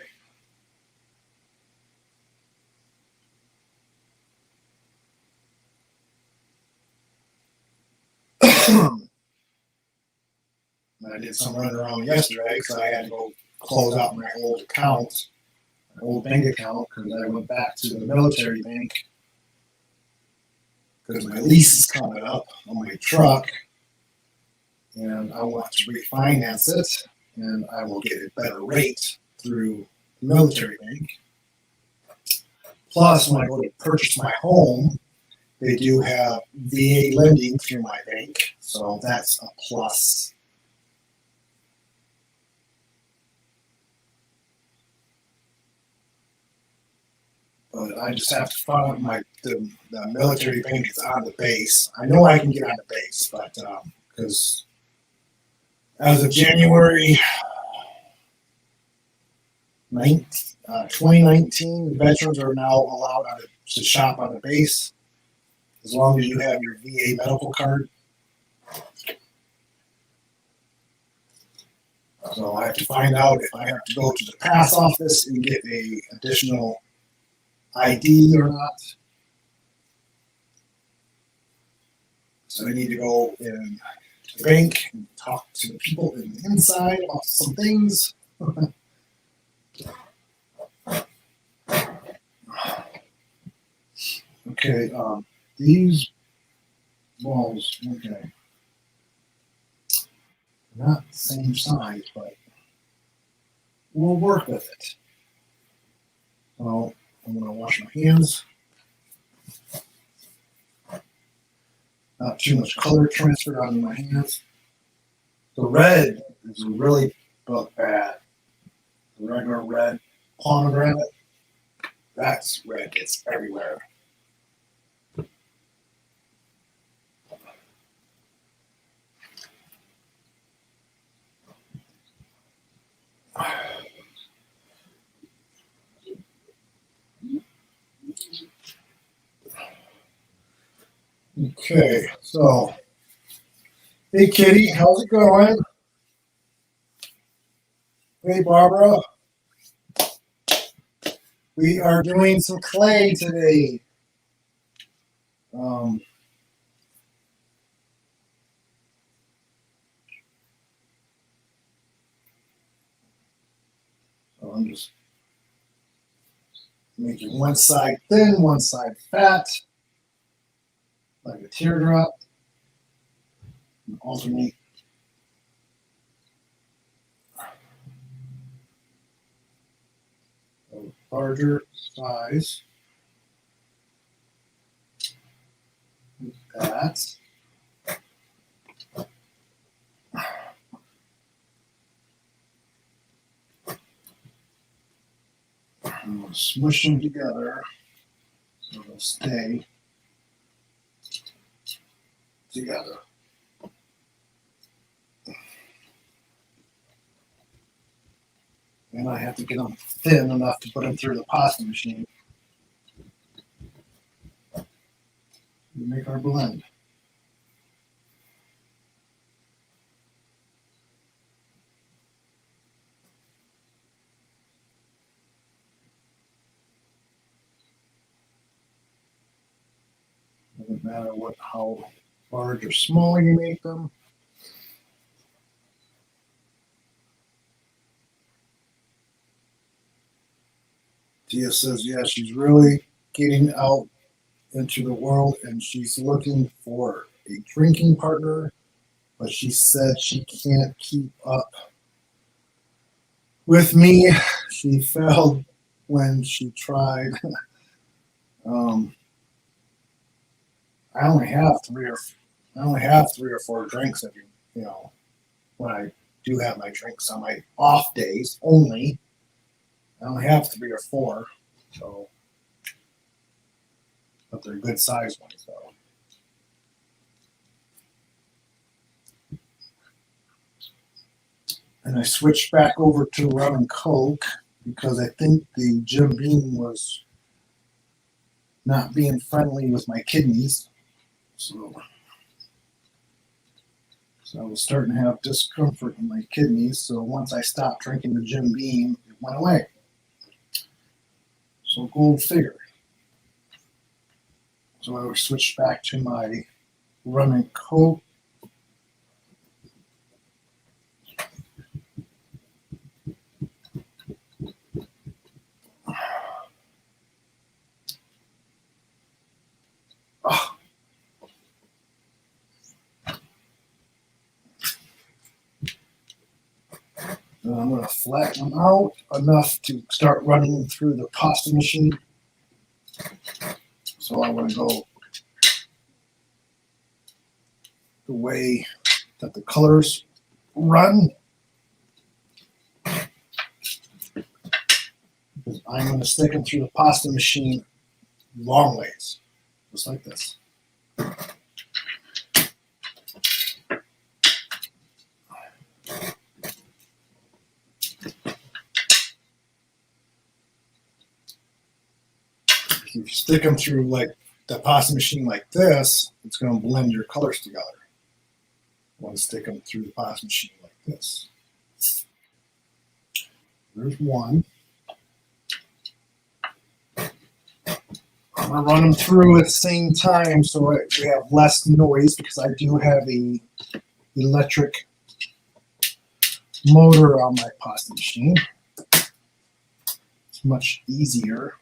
And I did some running around yesterday because I had to go close out my old account, my old bank account, because I went back to the military bank because my lease is coming up on my truck, and I want to refinance it, and I will get a better rate through the military bank. Plus, when I go to purchase my home, they do have VA lending through my bank, so that's a plus. But I just have to find the military bank is on the base. I know I can get on the base, but because as of January 9th, 2019, veterans are now allowed to shop on the base as long as you have your VA medical card. So I have to find out if I have to go to the pass office and get a additional ID or not. So I need to go in the bank and talk to the people inside about some things. Okay, these balls, okay. Not the same size, but we'll work with it. So I'm going to wash my hands. Not too much color transferred onto my hands. The red is really bad. The regular red pomegranate, that's red. It's everywhere. Okay, so, hey Kitty, how's it going? Hey Barbara, we are doing some clay today. So I'm just making one side thin, one side fat, like a teardrop. And alternate. A larger size. Like that. And we'll smush them together so they'll stay together. And I have to get them thin enough to put them through the pasta machine. We make our blend. Doesn't matter how large or small you make them. Tia says, yeah, she's really getting out into the world and she's looking for a drinking partner, but she said she can't keep up with me. She failed when she tried. I only have three or four drinks when I do have my drinks on my off days only. I only have 3 or 4, so but they're good size ones though. And I switched back over to rum and coke because I think the Jim Beam was not being friendly with my kidneys. So I was starting to have discomfort in my kidneys. So once I stopped drinking the Jim Beam, it went away. So go figure. So I switched back to my rum and coke. Oh. I'm going to flatten them out enough to start running them through the pasta machine. So I want to go the way that the colors run. Because I'm going to stick them through the pasta machine long ways, just like this. If you stick them through like the pasta machine like this, it's going to blend your colors together. I want to stick them through the pasta machine like this. There's one. I'm going to run them through at the same time so we have less noise because I do have a electric motor on my pasta machine. It's much easier.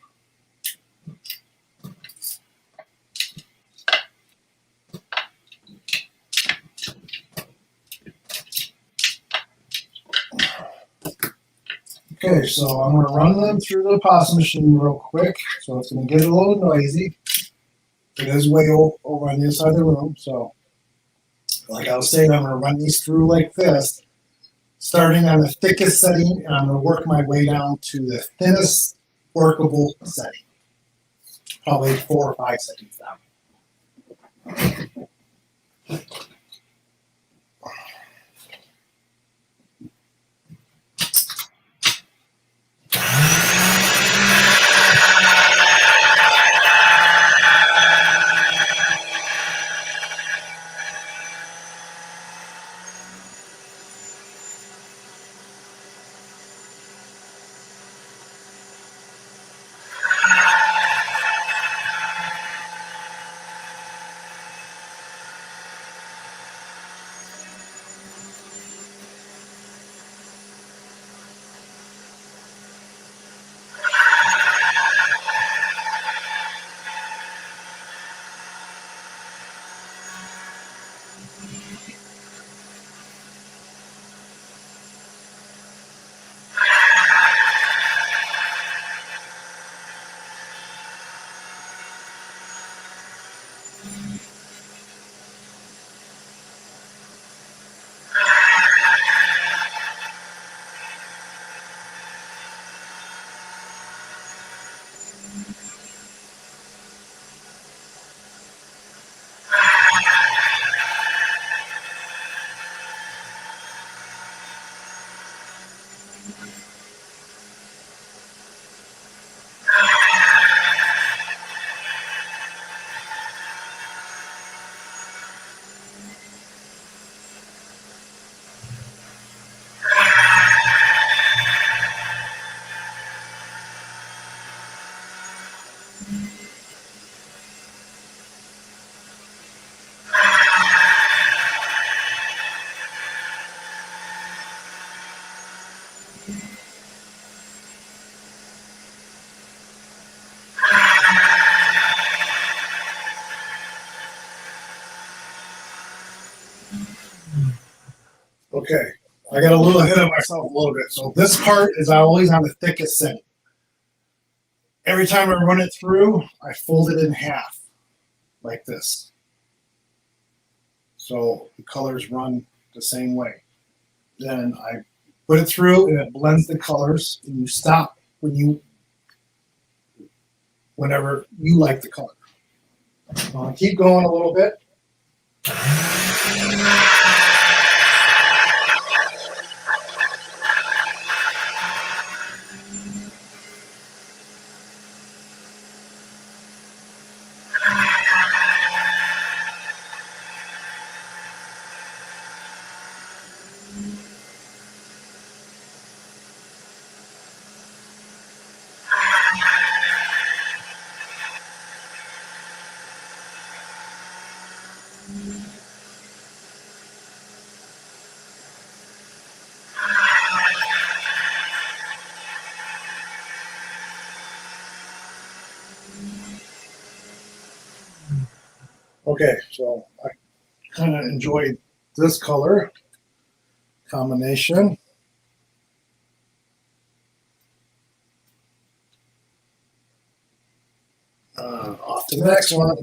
Okay, so I'm going to run them through the pasta machine real quick. So it's going to get a little noisy. It is way over on the inside of the room. So, like I was saying, I'm going to run these through like this, starting on the thickest setting, and I'm going to work my way down to the thinnest workable setting. Probably 4 or 5 settings down. Okay, I got a little ahead of myself a little bit. So this part is always on the thickest setting. Every time I run it through, I fold it in half, like this. So the colors run the same way. Then I put it through and it blends the colors, and you stop whenever you like the color. I'll keep going a little bit. Okay, so I kind of enjoyed this color combination. Off to the next one.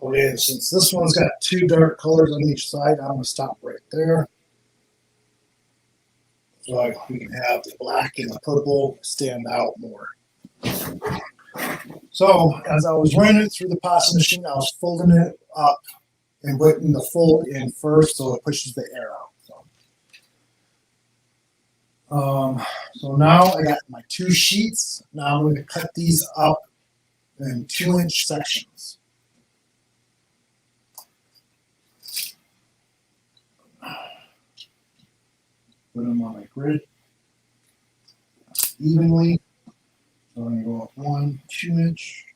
Okay, and since this one's got two dark colors on each side, I'm going to stop right there. So we can have the black and the purple stand out more. So as I was running it through the pasta machine, I was folding it up and putting the fold in first so it pushes the air out. So now I got my two sheets. Now I'm going to cut these up in 2-inch sections. Put them on my grid evenly. So I'm going to go up 1 2-inch.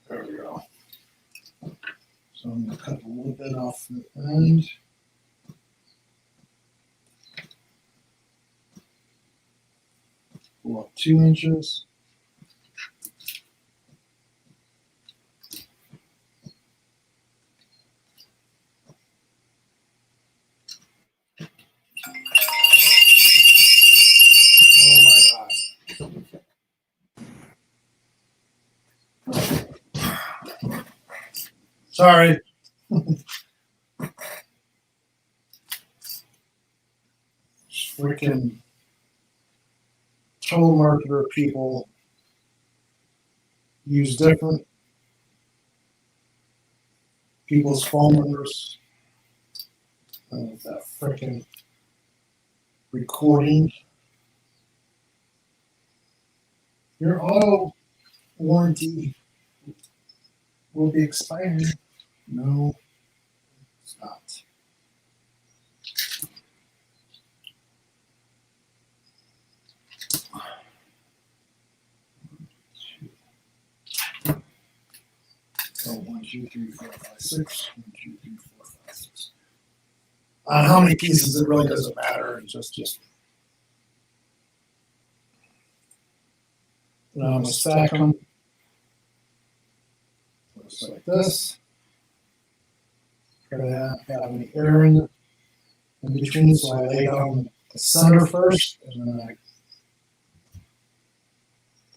There we go. So I'm going to cut a little bit off the end. Go up 2 inches. Oh my God. Sorry. Freaking telemarketer people use different people's phone numbers. That freaking recording. Your auto warranty will be expiring. No, it's not. So 1, 2, 3, 4, 5, 6. 1, 2, 3, 4, 5, 6. On how many pieces, it really doesn't matter. It's just. Now I'm going to stack them. Just like this. Try to have any air in between, so I lay down the center first, and then I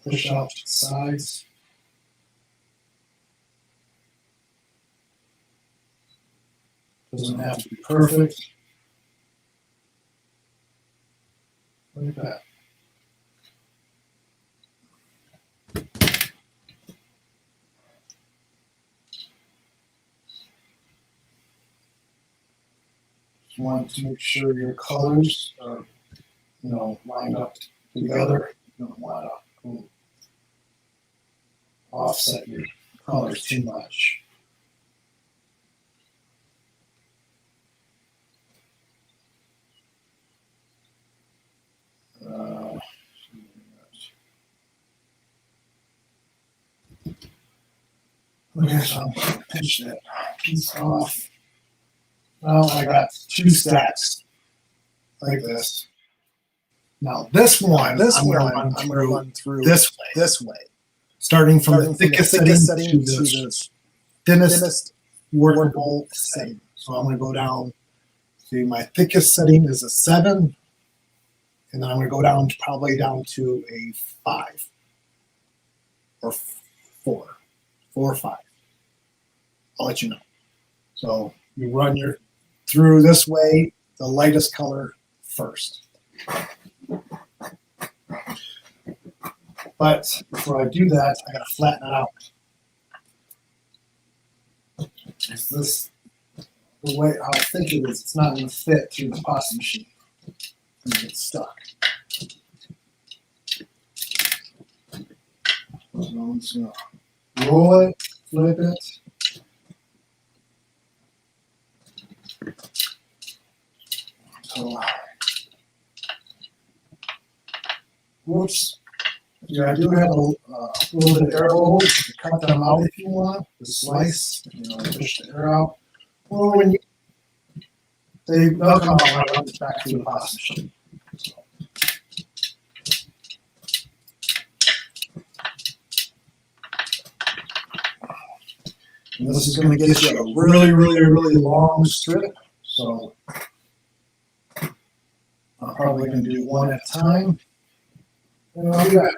push out to the sides. Doesn't have to be perfect. Look at that. You want to make sure your colors are, lined up together. You don't want to offset your colors too much. Okay, so I'm going to pinch that piece off. Well, I got 2 stacks like this. Now this one, I'm going to run through this way, starting from the thickest setting to the thinnest workable setting. So I'm going to go down to my thickest setting is a 7, and then I'm going to go down to probably down to a 5 or 4 or 5. I'll let you know. So you run your through this way, the lightest color first. But before I do that, I gotta flatten it out. Is this the way how thick it is? It's not gonna fit through the pasta machine. It's gonna get stuck. So I'm just gonna roll it, flip it. So, whoops. Yeah, I do have a little bit of air bubbles. You can cut them out if you want. The slice, push the air out. Or when they'll come out when I run this back through the pasta machine. So. And this is going to get you a really, really, really long strip. So I'm probably going to do one at a time. And I'll do that.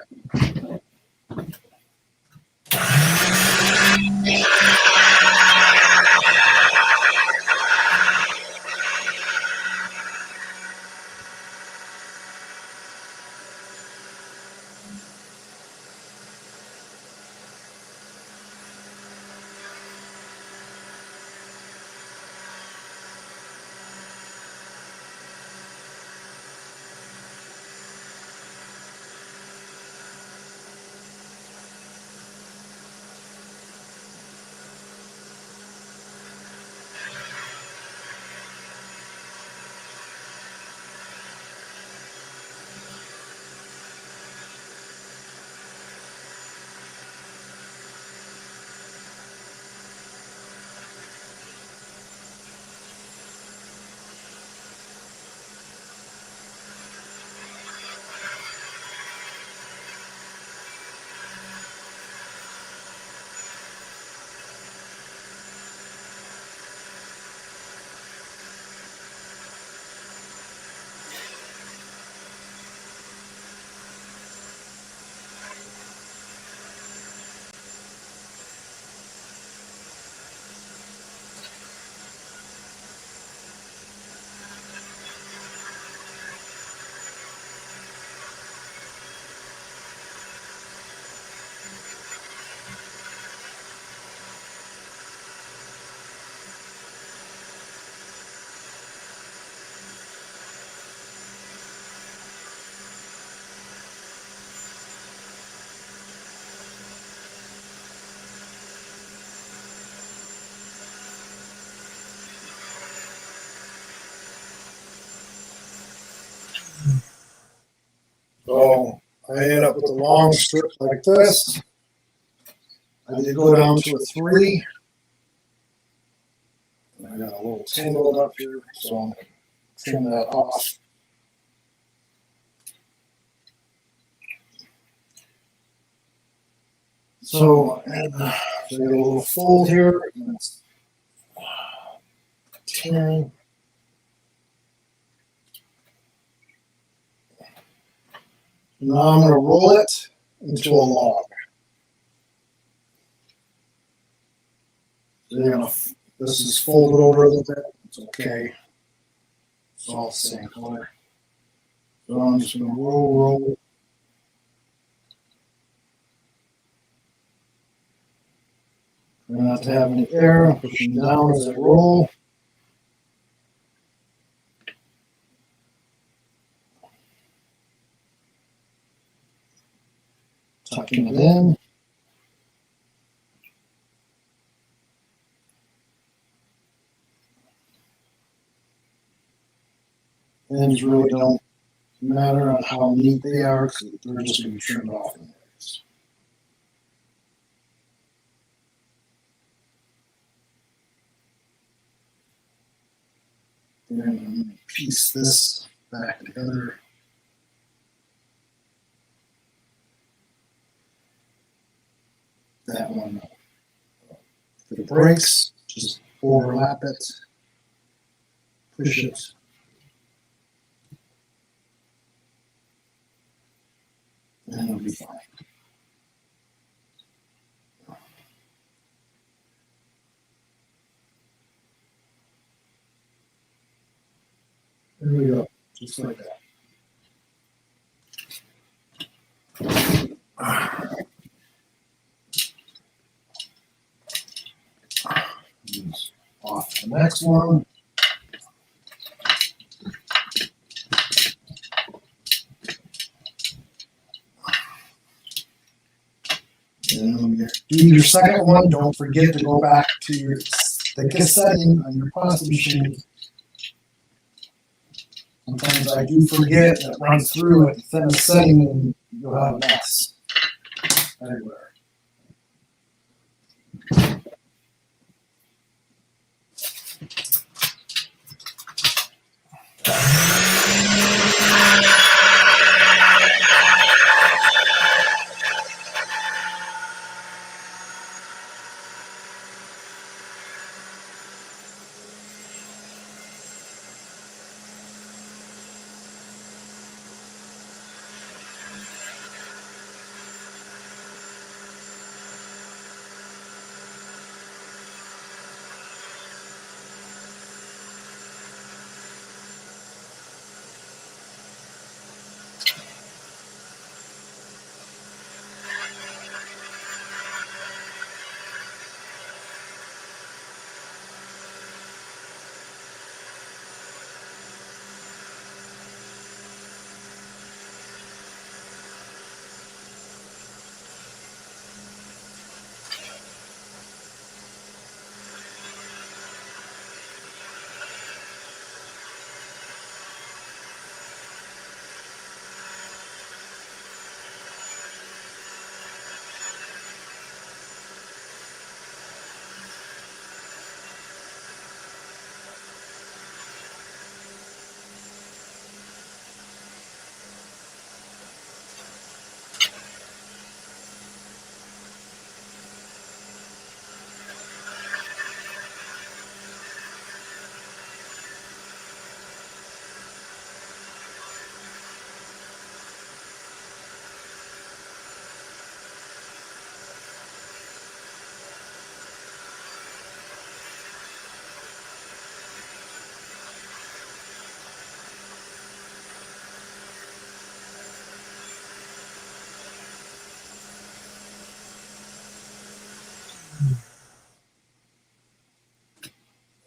So I ended up with a long strip like this. I did go down to a 3. And I got a little tangled up here, so I'm going to trim that off. So I got a little fold here, and it's tearing. Now I'm going to roll it into a log. So this is folded over a little bit. It's okay. It's all the same color. So I'm just going to roll. Try not to have any air. I'm pushing down as I roll. Tucking it in. Ends really don't matter on how neat they are, because they're just going to be trimmed off in areas. And I'm going to piece this back together. That one. If it breaks, just overlap it, push it. And it'll be fine. There we go, just like that. Off the next one. And when you do your second one, don't forget to go back to your thickest setting on your pasta machine. Sometimes I do forget, it runs through at the thinnest setting and you'll have a mess everywhere.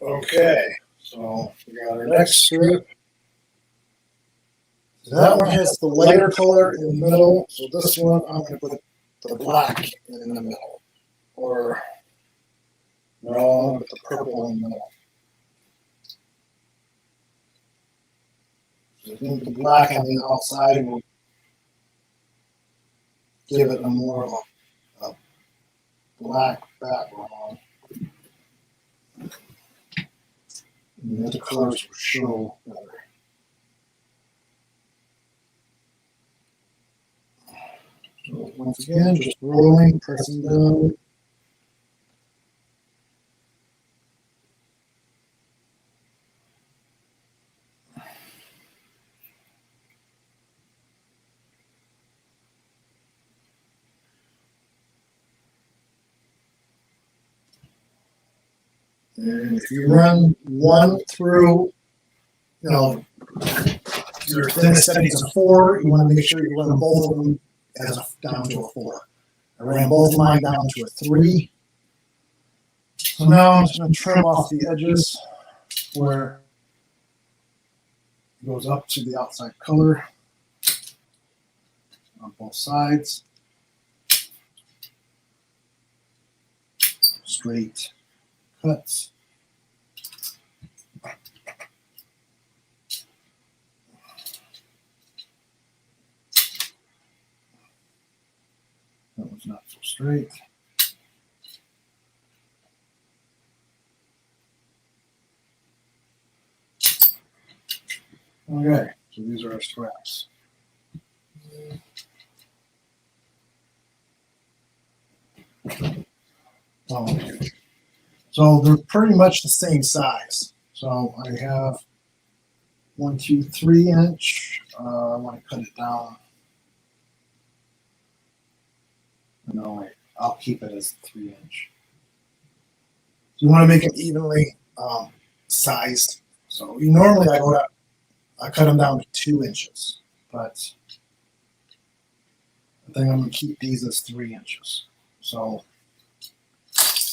Okay, so we got our next strip. So that one has the lighter color in the middle. So this one, I'm going to put the black in the middle. Or, no, I'm going to put the purple in the middle. So I think the black on the outside will give it a more of a black background. And the colors will show better. So once again, just rolling, pressing down. And if you run one through, you know, your thinnest setting is a 4, you want to make sure you run both of them down to a 4. I ran both of mine down to a 3. So now I'm just going to trim off the edges where it goes up to the outside color on both sides. Straight cuts. That one's not so straight. Okay, so these are our straps. Okay. So they're pretty much the same size. So I have 1, 2, 3 inch. I want to cut it down. No, I'll keep it as 3 inch. You want to make it evenly sized. So normally I cut them down to 2 inches, but I think I'm gonna keep these as 3 inches. So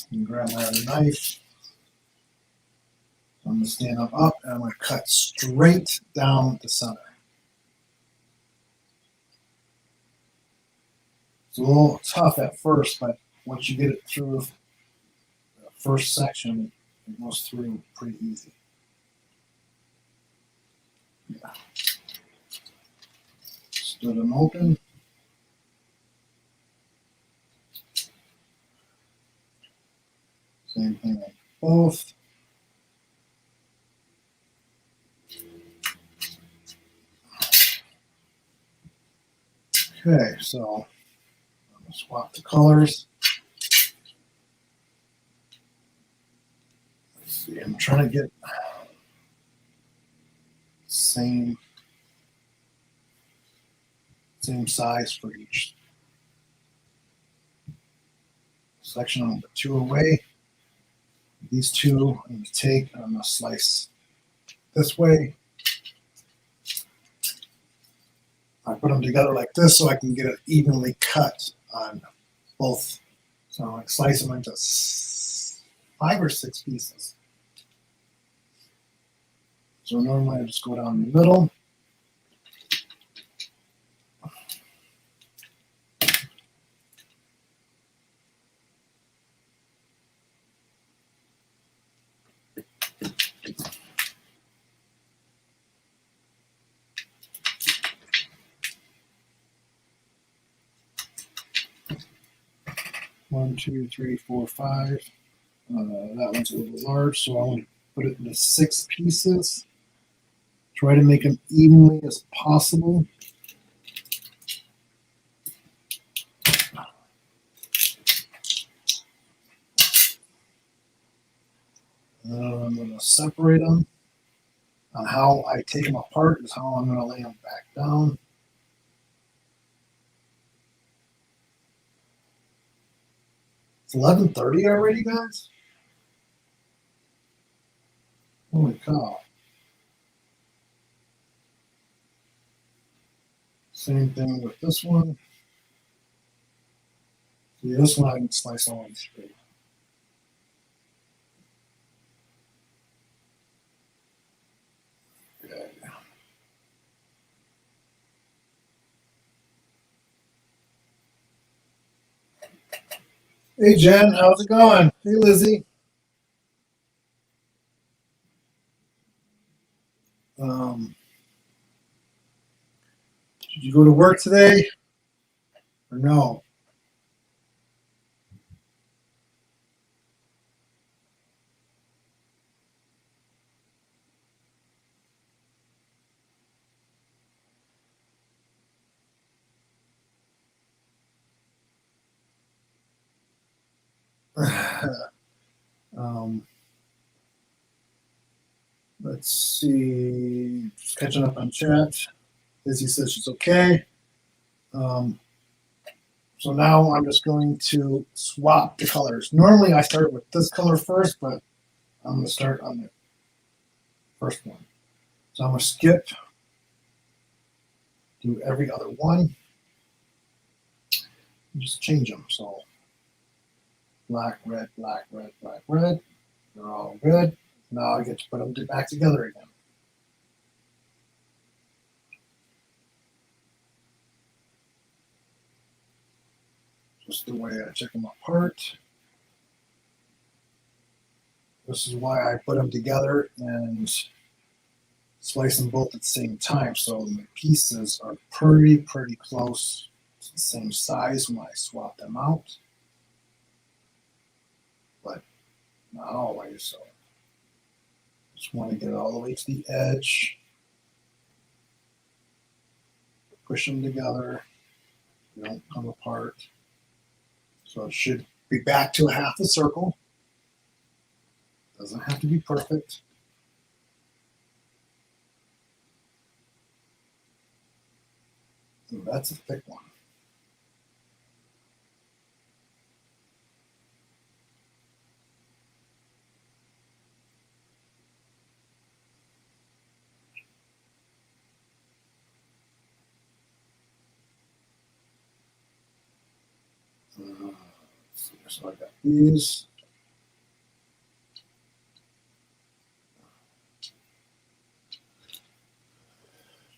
you can grab my other knife. I'm gonna stand them up and I'm gonna cut straight down the center. It's a little tough at first, but once you get it through the first section, it goes through pretty easy. Yeah. Split them open. Same thing on both. Okay, so I'm gonna swap the colors. Let's see, I'm trying to get same size for each section. I'm gonna put 2 away. These 2 I'm gonna take and I'm gonna slice this way. I put them together like this so I can get it evenly cut on both. So I'm gonna slice them into 5 or 6 pieces. So normally I just go down the middle. One, two, three, four, 5. That one's a little large, so I want to put it into 6 pieces. Try to make them evenly as possible. I'm going to separate them. On how I take them apart is how I'm going to lay them back down. It's 11:30 already, guys? Holy cow. Same thing with this one. See, this one I can slice all in straight. Okay. Hey Jen, how's it going? Hey Lizzie. Did you go to work today or no? um, let's see. Just catching up on chat. Lizzie says she's okay. So now I'm just going to swap the colors. Normally I start with this color first, but I'm going to start on the first one. So I'm going to skip, do every other one, and just change them. So black, red, black, red, black, red. They're all good. Now I get to put them back together again. Just the way I check them apart. This is why I put them together and slice them both at the same time. So the pieces are pretty close to the same size when I swap them out. But not always. So just want to get it all the way to the edge. push them together. They don't come apart. So it should be back to a half a circle. Doesn't have to be perfect. Ooh, that's a thick one. So I got these.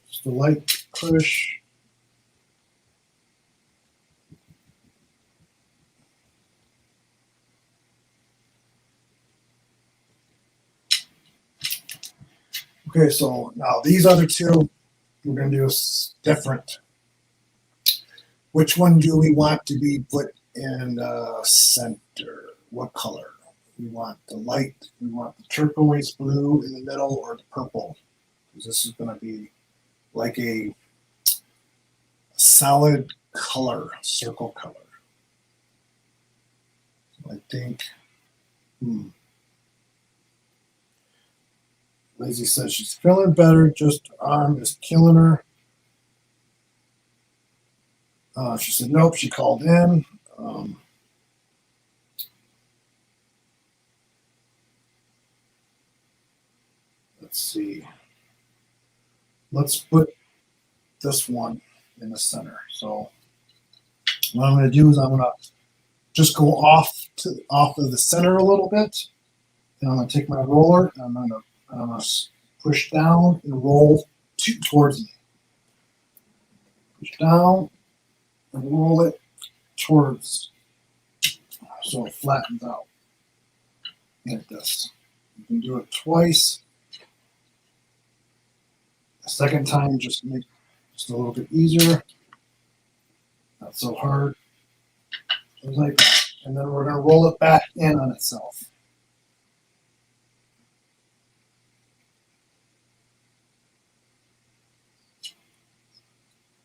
Just a light push. Okay, so now these other two, we're going to do different. Which one do we want to be put in the center? What color? We want the light, we want the turquoise blue in the middle, or the purple. Because this is going to be like a solid color, circle color. So I think, Lizzie says she's feeling better, just her arm is killing her. She said nope, she called in. Let's see. Let's put this one in the center. So what I'm going to do is I'm going to just go off of the center a little bit, and I'm going to take my roller and I'm going to push down and roll towards me. Push down and roll it towards, so it flattens out like this. You can do it twice. The second time, just make just a little bit easier. Not so hard. Just like that. And then we're going to roll it back in on itself.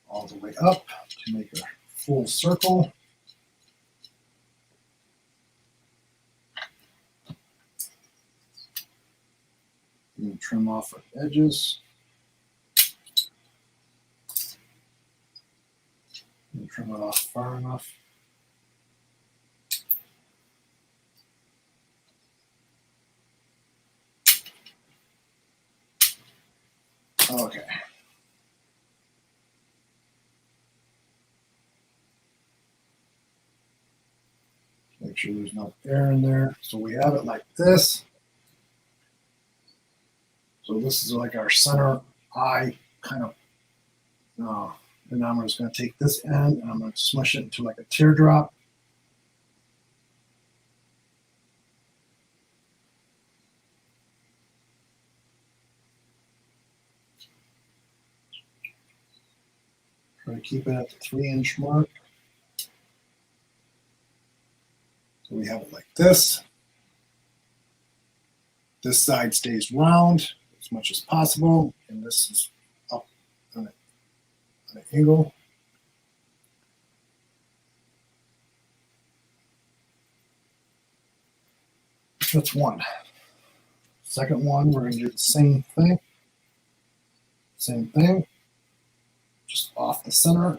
All the way up to make a full circle. And trim off our edges. And trim it off far enough. Okay. Make sure there's no air in there. So we have it like this. So this is like our center eye kind of. And now I'm just going to take this end and I'm going to smush it into like a teardrop. Try to keep it at the 3-inch mark. So we have it like this. This side stays round as much as possible, and this is up on an angle. That's one. Second one, we're going to do the same thing. Same thing. Just off the center,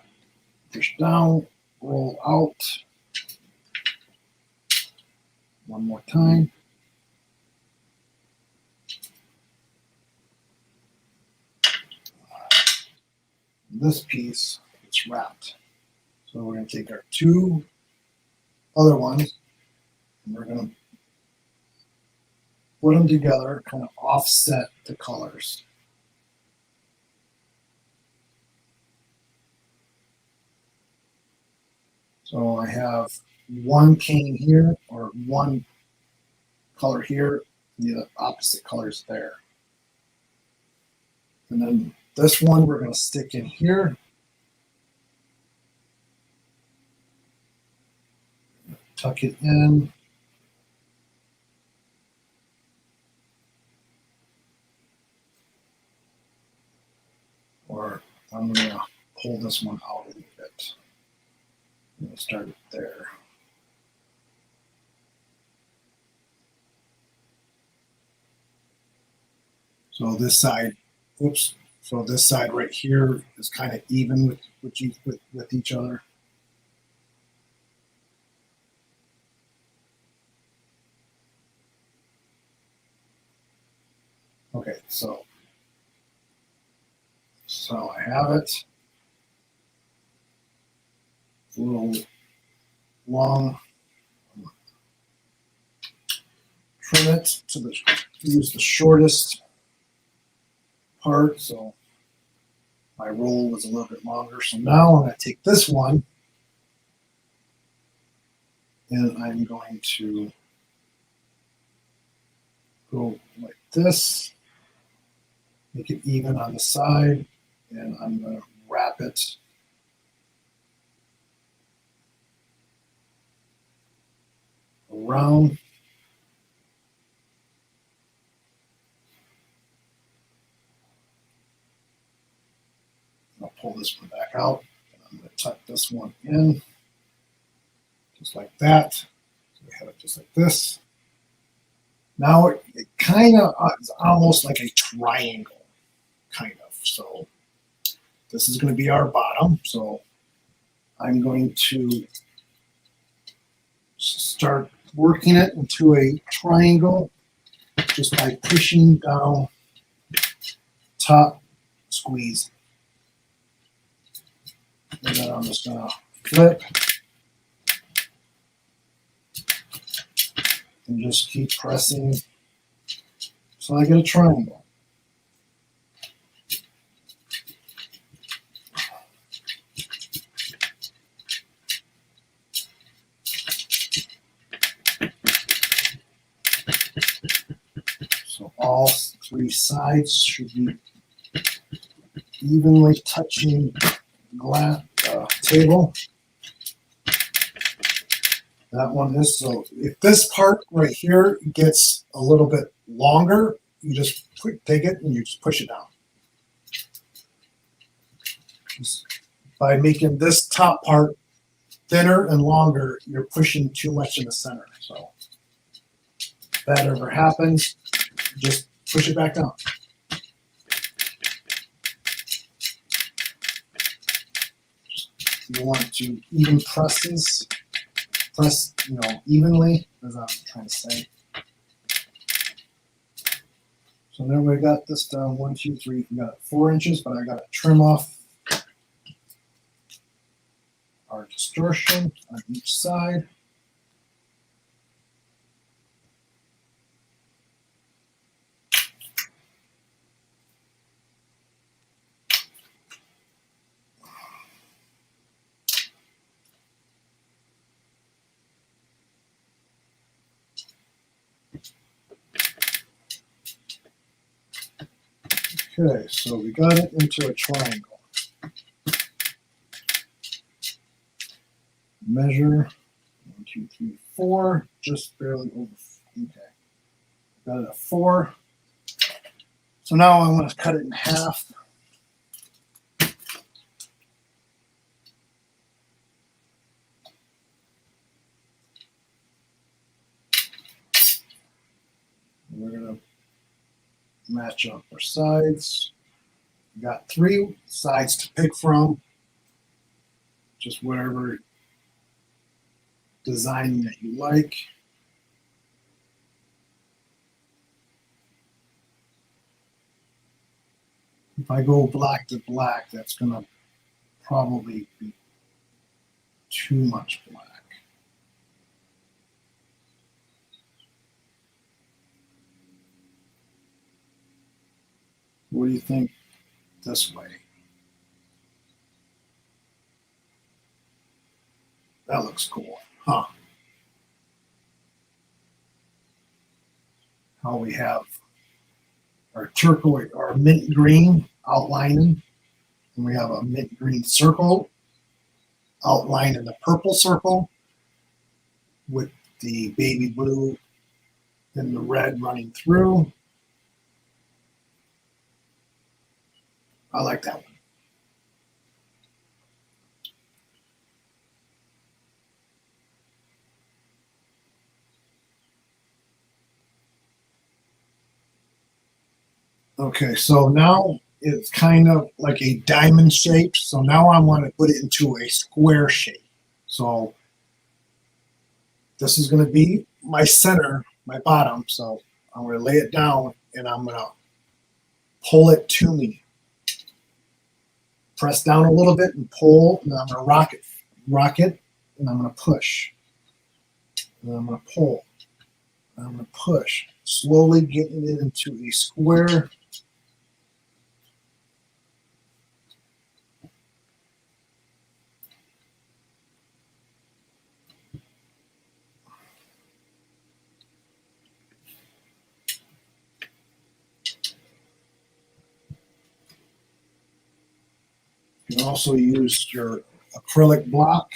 push down, roll out. One more time. This piece gets wrapped. So we're going to take our two other ones and we're going to put them together, kind of offset the colors. So I have one cane here, or one color here, and the opposite colors there. And then this one we're going to stick in here. Tuck it in. Or I'm going to pull this one out a little bit. I'm going to start it there. So this side, oops. So this side right here is kind of even with each other. Okay, so I have it. It's a little long. Trim it to use the shortest part. So my roll was a little bit longer. So now I'm going to take this one and I'm going to go like this, make it even on the side, and I'm going to wrap it around. I'll pull this one back out, and I'm going to tuck this one in, just like that. So we have it just like this. Now it kind of is almost like a triangle, kind of. So this is going to be our bottom. So I'm going to start working it into a triangle just by pushing down, top, squeeze. And then I'm just going to flip and just keep pressing so I get a triangle. So all three sides should be evenly touching the table. That one is. So if this part right here gets a little bit longer, you just take it and you just push it down. Just by making this top part thinner and longer, you're pushing too much in the center. So if that ever happens, just push it back down. You want to even press, evenly, as I'm trying to say. So then we got this down 1, 2, 3. We got 4 inches, but I got to trim off our distortion on each side. Okay, so we got it into a triangle. Measure 1, 2, 3, 4, just barely over. Okay, got it at 4. So now I want to cut it in half. We're gonna match up our sides. We got 3 sides to pick from. Just whatever design that you like. If I go black to black, that's gonna probably be too much black. What do you think this way? That looks cool, huh? How we have our turquoise or mint green outlining, and we have a mint green circle outlining the purple circle with the baby blue and the red running through. I like that one. Okay, so now it's kind of like a diamond shape. So now I want to put it into a square shape. So this is going to be my center, my bottom. So I'm going to lay it down and I'm going to pull it to me. Press down a little bit and pull, and then I'm going to rock it, and I'm going to push. And then I'm going to pull. And I'm going to push. Slowly getting it into a square. You can also use your acrylic block.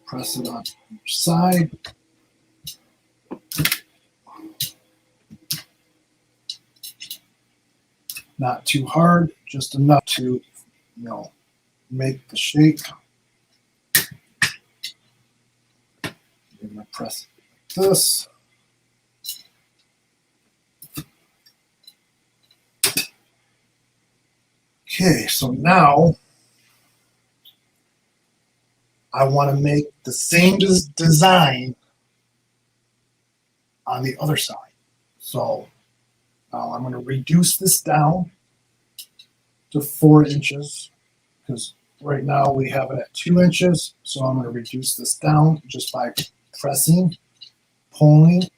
Press it on each side. Not too hard, just enough to, make the shape. I'm going to press it like this. Okay, so now I want to make the same design on the other side. So now I'm going to reduce this down to 4 inches because right now we have it at 2 inches. So I'm going to reduce this down just by pressing, pulling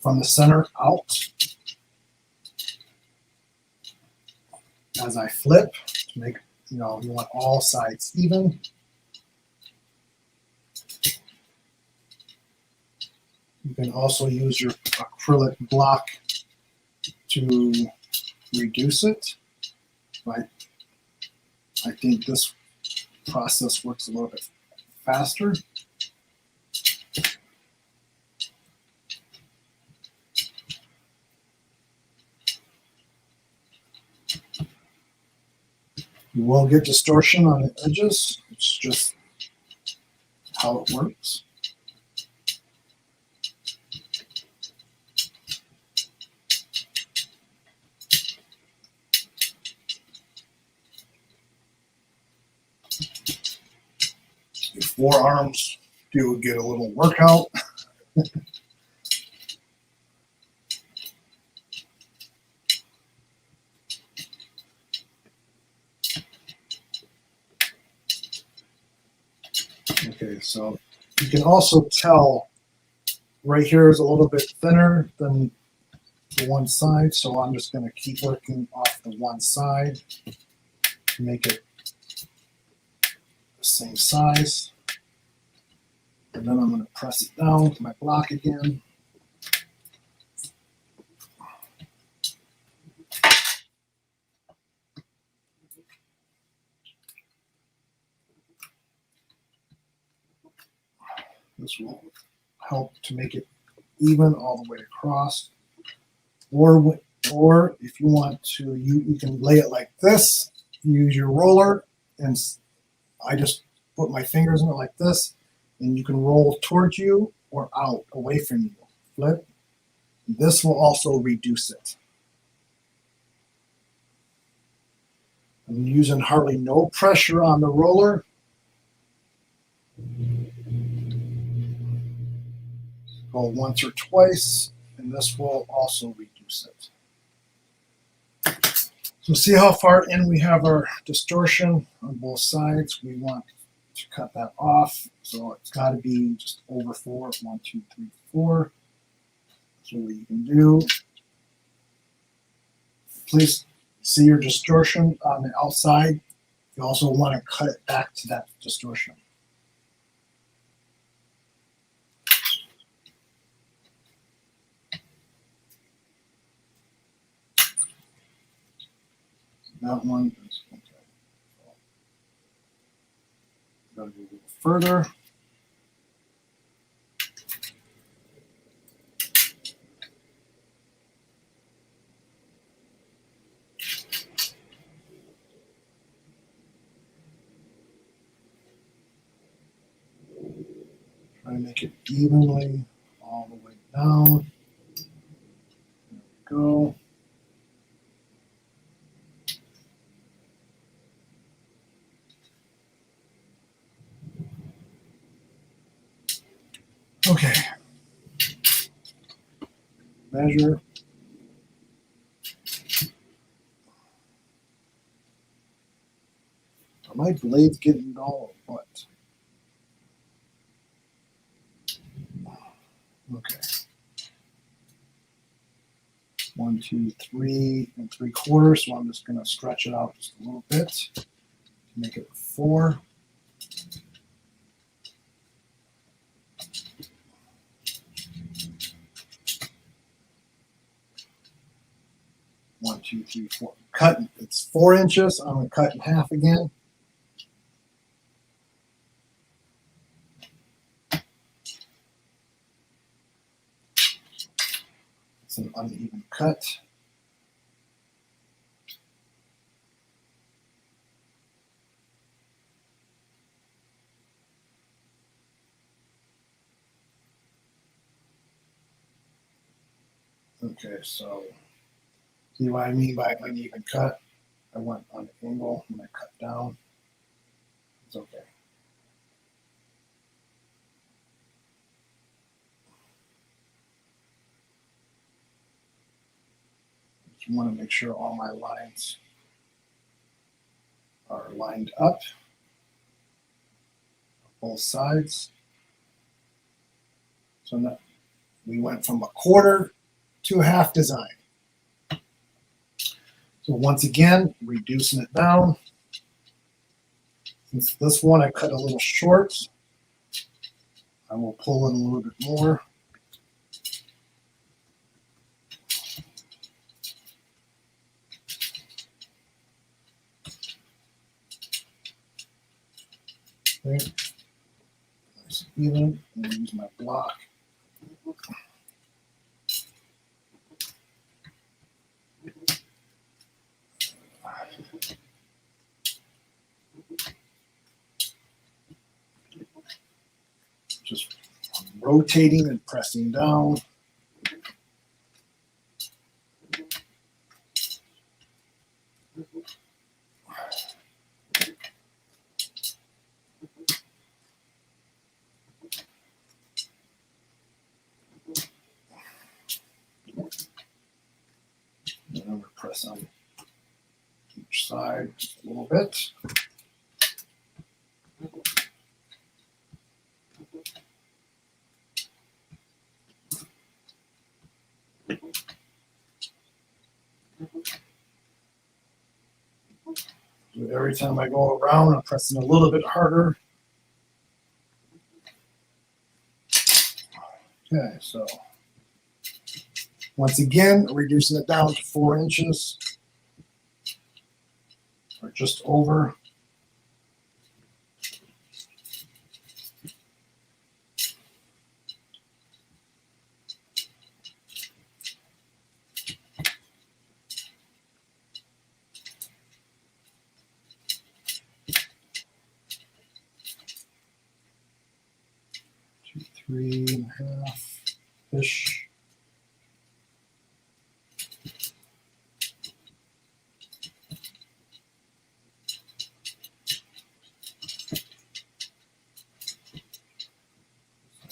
from the center out as I flip to make, you want all sides even. You can also use your acrylic block to reduce it. I think this process works a little bit faster. You will get distortion on the edges. It's just how it works. Your forearms do get a little workout. Okay, so you can also tell right here is a little bit thinner than the one side, so I'm just going to keep working off the one side to make it the same size. And then I'm going to press it down with my block again. This will help to make it even all the way across. Or if you want to, you can lay it like this. Use your roller, and I just put my fingers in it like this, and you can roll towards you or out, away from you. Flip. This will also reduce it. I'm using hardly no pressure on the roller. Go once or twice, and this will also reduce it. So see how far in we have our distortion on both sides. We want to cut that off. So it's got to be just over 4. 1, 2, 3, 4. So what you can do, please see your distortion on the outside. You also want to cut it back to that distortion. That one is okay. Gotta go a little further. Try to make it evenly all the way down. There we go. Okay. Measure. Are my blades getting dull or what? Okay. 1, 2, 3 3/4. So I'm just going to stretch it out just a little bit to make it 4. One, two, three, 4. Cut. It's 4 inches. I'm going to cut in half again. It's an uneven cut. Okay, so see what I mean by uneven cut? I went on an angle when I cut down. It's okay. Just want to make sure all my lines are lined up, both sides. So now we went from a quarter to a half design. So once again, reducing it down. Since this one I cut a little short, I will pull in a little bit more. Okay. Nice and even. I'm going to use my block. Just rotating and pressing down. And I'm going to press on each side just a little bit. So every time I go around, I'm pressing a little bit harder. Okay, so once again, reducing it down to 4 inches or just over. Two, 3.5-ish.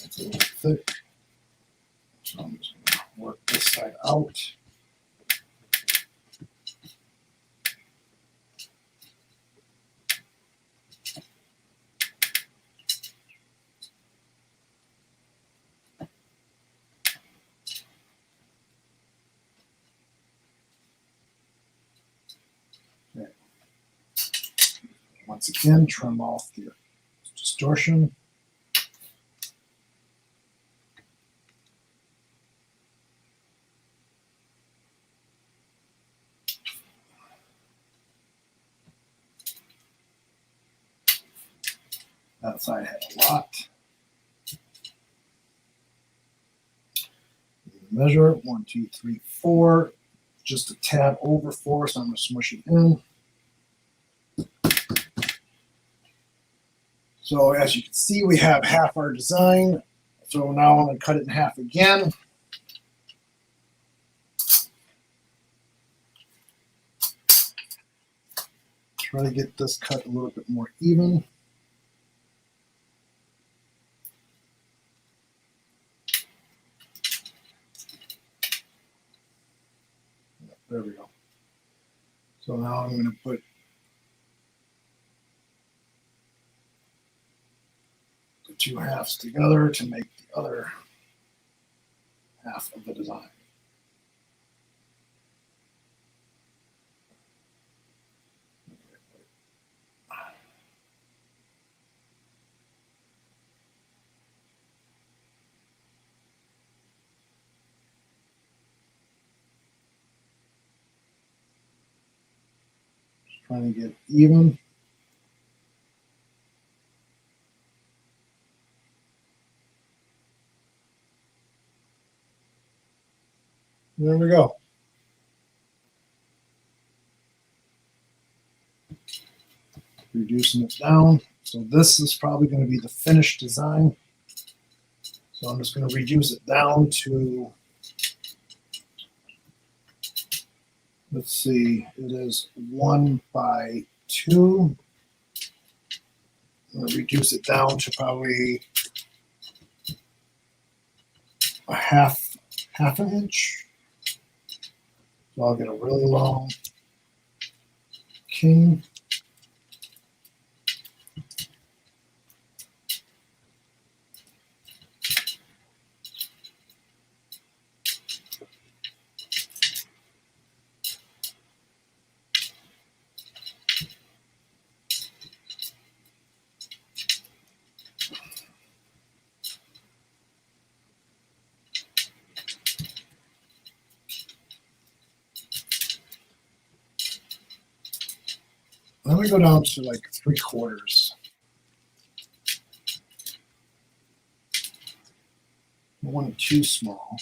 It's a little thick, so I'm just going to work this side out. Okay. Once again, trim off the distortion. That side had a lot. Measure 1, 2, 3, 4. Just a tad over 4, so I'm going to smush it in. So as you can see, we have half our design. So now I'm going to cut it in half again. Try to get this cut a little bit more even. So now I'm going to put the two halves together to make the other half of the design. Just trying to get even. There we go. Reducing it down. So this is probably going to be the finished design. So I'm just going to reduce it down to, let's see, it is 1 by 2. I'm going to reduce it down to probably a half an inch. So I'll get a really long king. Let me go down to like 3/4. I want it too small.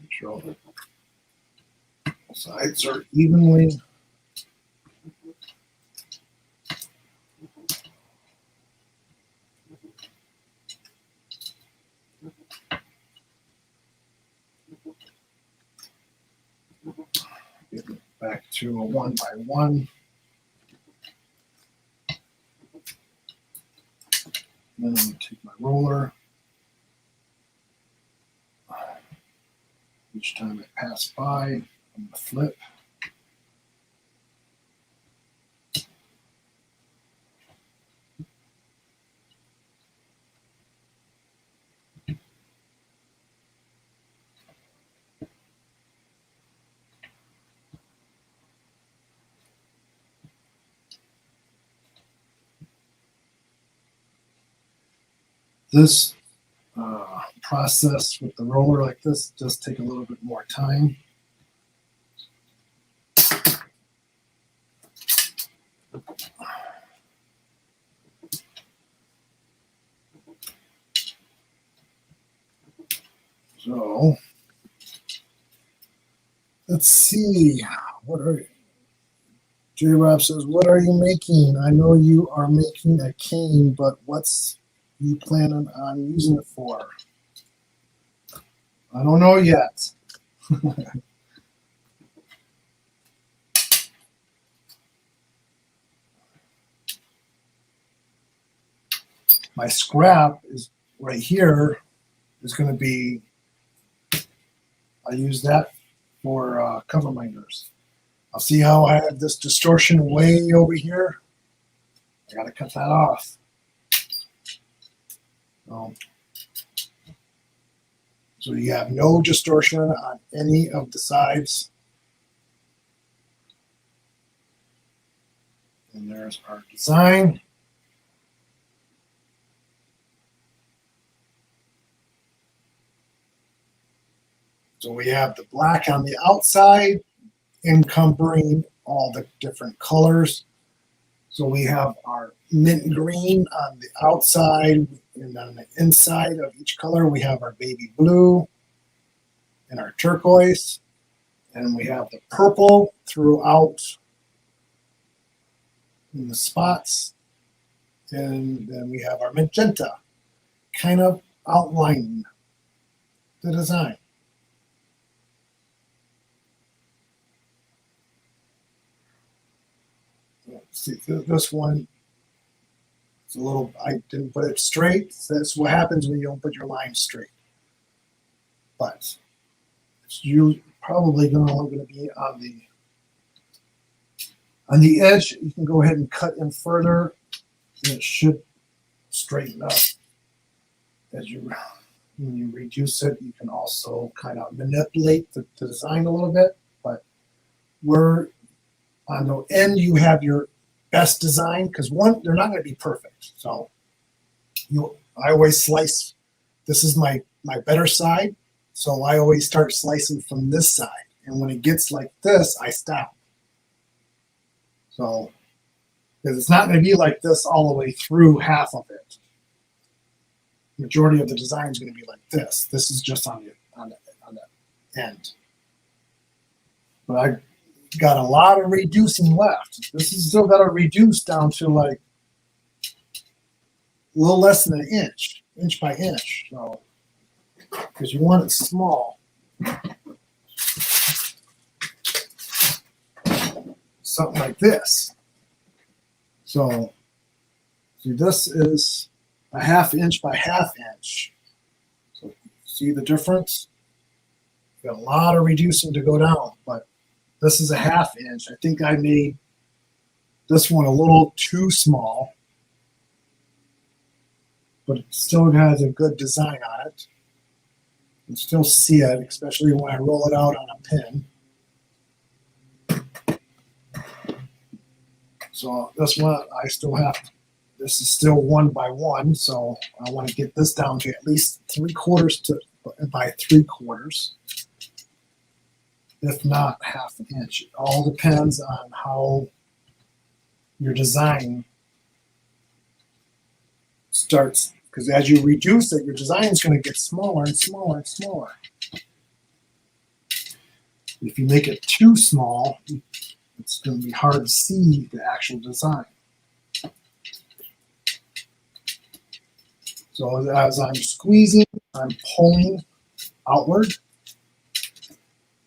Make sure all the sides are evenly. Get it back to a 1 by 1. Then I'm going to take my roller. Each time I pass by, I'm going to flip. This process with the roller like this does take a little bit more time. So let's see. What are J-Rob says, what are you making? I know you are making a cane, but what's you planning on using it for? I don't know yet. My scrap is right here is going to be, I use that for cover minders. I'll see how I have this distortion way over here. I got to cut that off. So you have no distortion on any of the sides. And there's our design. So we have the black on the outside, encumbering all the different colors. So we have our mint green on the outside, and on the inside of each color, we have our baby blue and our turquoise. And we have the purple throughout in the spots. And then we have our magenta, kind of outlining the design. See, this one, it's a little, I didn't put it straight. That's what happens when you don't put your line straight. But you're probably going to be on the edge. You can go ahead and cut in further, and it should straighten up. When you reduce it, you can also kind of manipulate the design a little bit. But we're on the end, you have your best design, because they're not going to be perfect. So I always slice. This is my better side, so I always start slicing from this side. And when it gets like this, I stop. So, because it's not going to be like this all the way through half of it. Majority of the design is going to be like this. This is just on the end. But I got a lot of reducing left. This is still got to reduce down to like a little less than an inch by inch. So, because you want it small. Something like this. So, see, this is a 1/2 inch by 1/2 inch. So, see the difference? Got a lot of reducing to go down, but this is a 1/2 inch. I think I made this one a little too small, but it still has a good design on it. You can still see it, especially when I roll it out on a pin. So this one, I still have, this is still 1 by 1, so I want to get this down to at least 3/4 by 3/4, if not 1/2 inch. It all depends on how your design starts, because as you reduce it, your design is going to get smaller and smaller and smaller. If you make it too small, it's going to be hard to see the actual design. So as I'm squeezing, I'm pulling outward.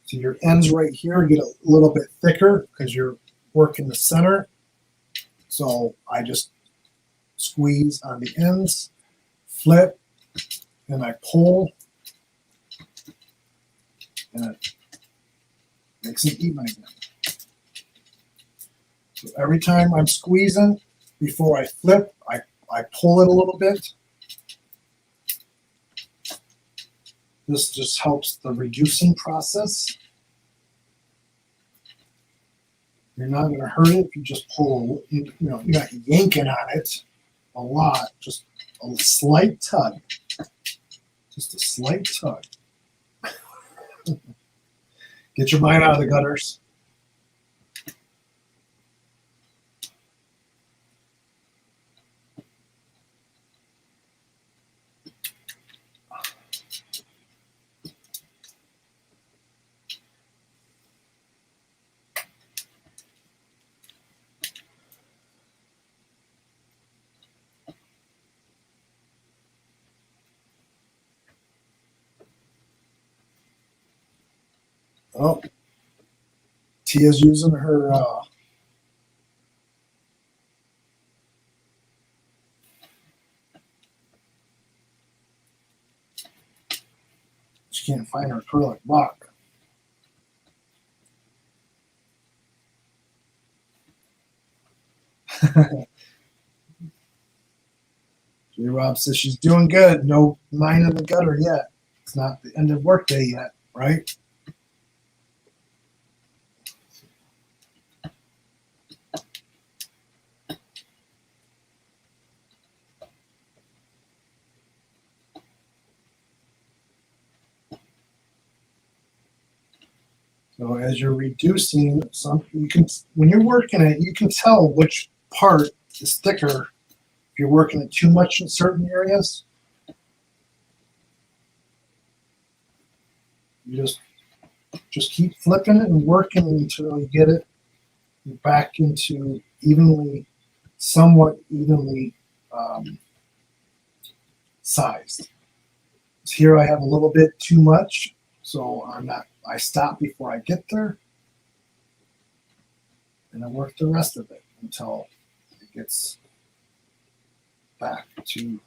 So your ends right here get a little bit thicker because you're working the center. So I just squeeze on the ends, flip, and I pull, and it makes it even again. So every time I'm squeezing, before I flip, I pull it a little bit. This just helps the reducing process. You're not going to hurt it if you just pull, you're not yanking on it a lot, just a slight tug. Just a slight tug. Get your mind out of the gutters. Oh, Tia's using her she can't find her acrylic block. J-Rob says she's doing good. No mine in the gutter yet. It's not the end of workday yet, right? So as you're reducing when you're working it, you can tell which part is thicker. If you're working it too much in certain areas, you just keep flipping it and working until you get it back into somewhat evenly sized. So here I have a little bit too much, so I stop before I get there, and I work the rest of it. until it gets back to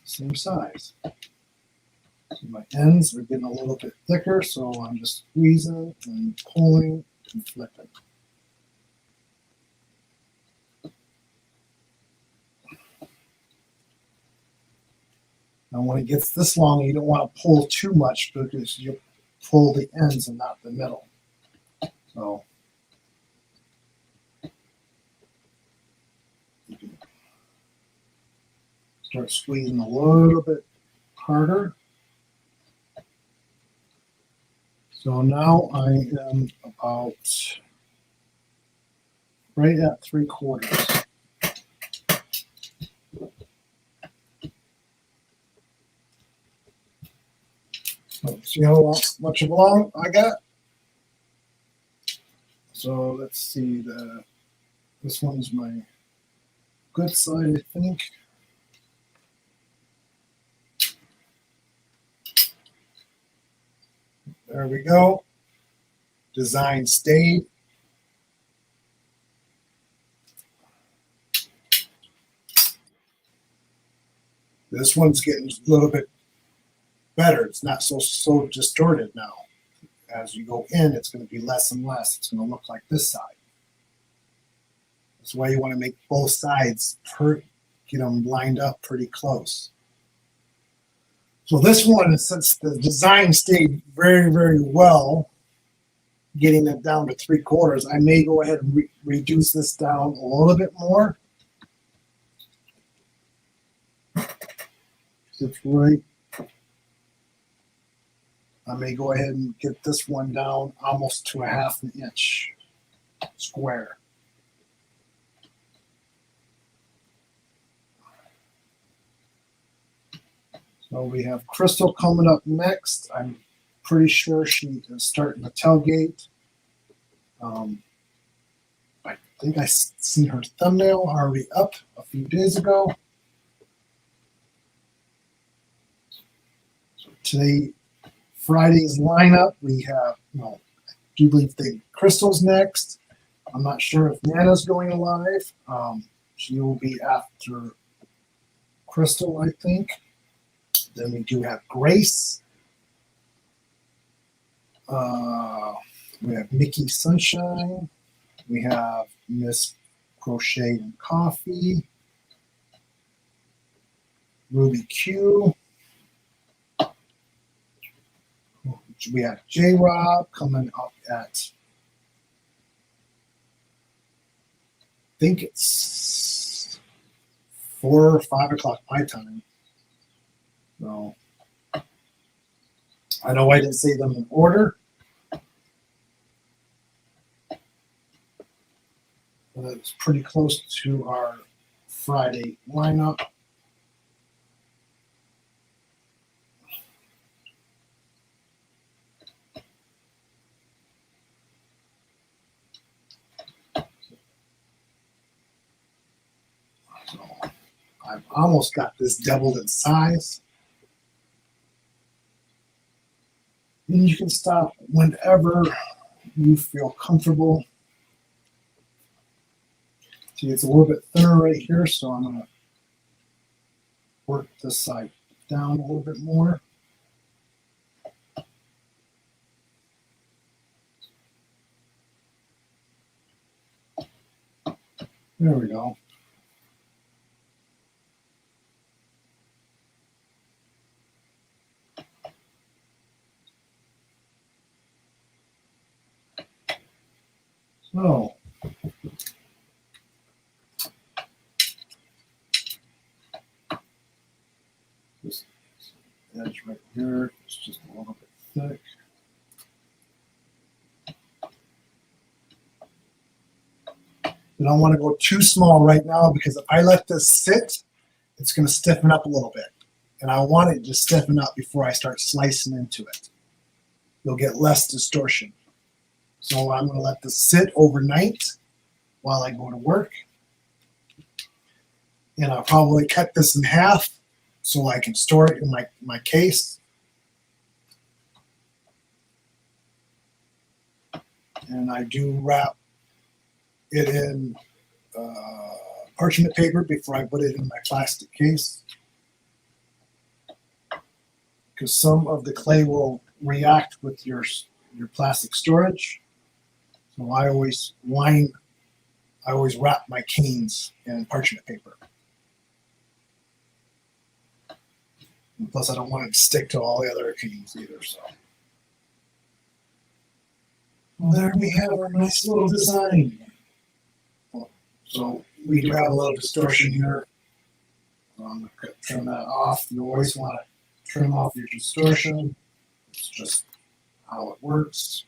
same size. So my ends are getting a little bit thicker, so I'm just squeezing and pulling and flipping. Now when it gets this long, you don't want to pull too much because you pull the ends and not the middle. So you can start squeezing a little bit harder. So now I am about right at 3/4. So see how much of long I got? So let's see, this one's my good side, I think. There we go. Design stayed. This one's getting a little bit better. It's not so distorted now. As you go in, it's going to be less and less. It's going to look like this side. That's why you want to make both sides get them lined up pretty close. So this one, since the design stayed very, very well, getting it down to 3/4, I may go ahead and reduce this down a little bit more. It's right. I may go ahead and get this one down almost to 1/2 inch square. So we have Crystal coming up next. I'm pretty sure she is starting the tailgate. I think I seen her thumbnail already up a few days ago. So today, Friday's lineup, we have, I do believe Crystal's next. I'm not sure if Nana's going live. She will be after Crystal, I think. Then we do have Grace. We have Mickey Sunshine. We have Miss Crochet and Coffee. Ruby Q. We have J-Rob coming up at, I think it's 4 or 5 o'clock my time. So I know I didn't say them in order. But it's pretty close to our Friday lineup. So I've almost got this doubled in size. And you can stop whenever you feel comfortable. See, it's a little bit thinner right here, so I'm going to work this side down a little bit more. There we go. So, this edge right here is just a little bit thick. You don't want to go too small right now because if I let this sit, it's going to stiffen up a little bit. And I want it to stiffen up before I start slicing into it. You'll get less distortion. So I'm going to let this sit overnight while I go to work. And I'll probably cut this in half so I can store it in my case. And I do wrap it in parchment paper before I put it in my plastic case, because some of the clay will react with your plastic storage. So I always wrap my canes in parchment paper. And plus, I don't want it to stick to all the other canes either. So, well, there we have our nice little design. So we do have a little distortion here. So I'm going to trim that off. You always want to trim off your distortion. It's just how it works.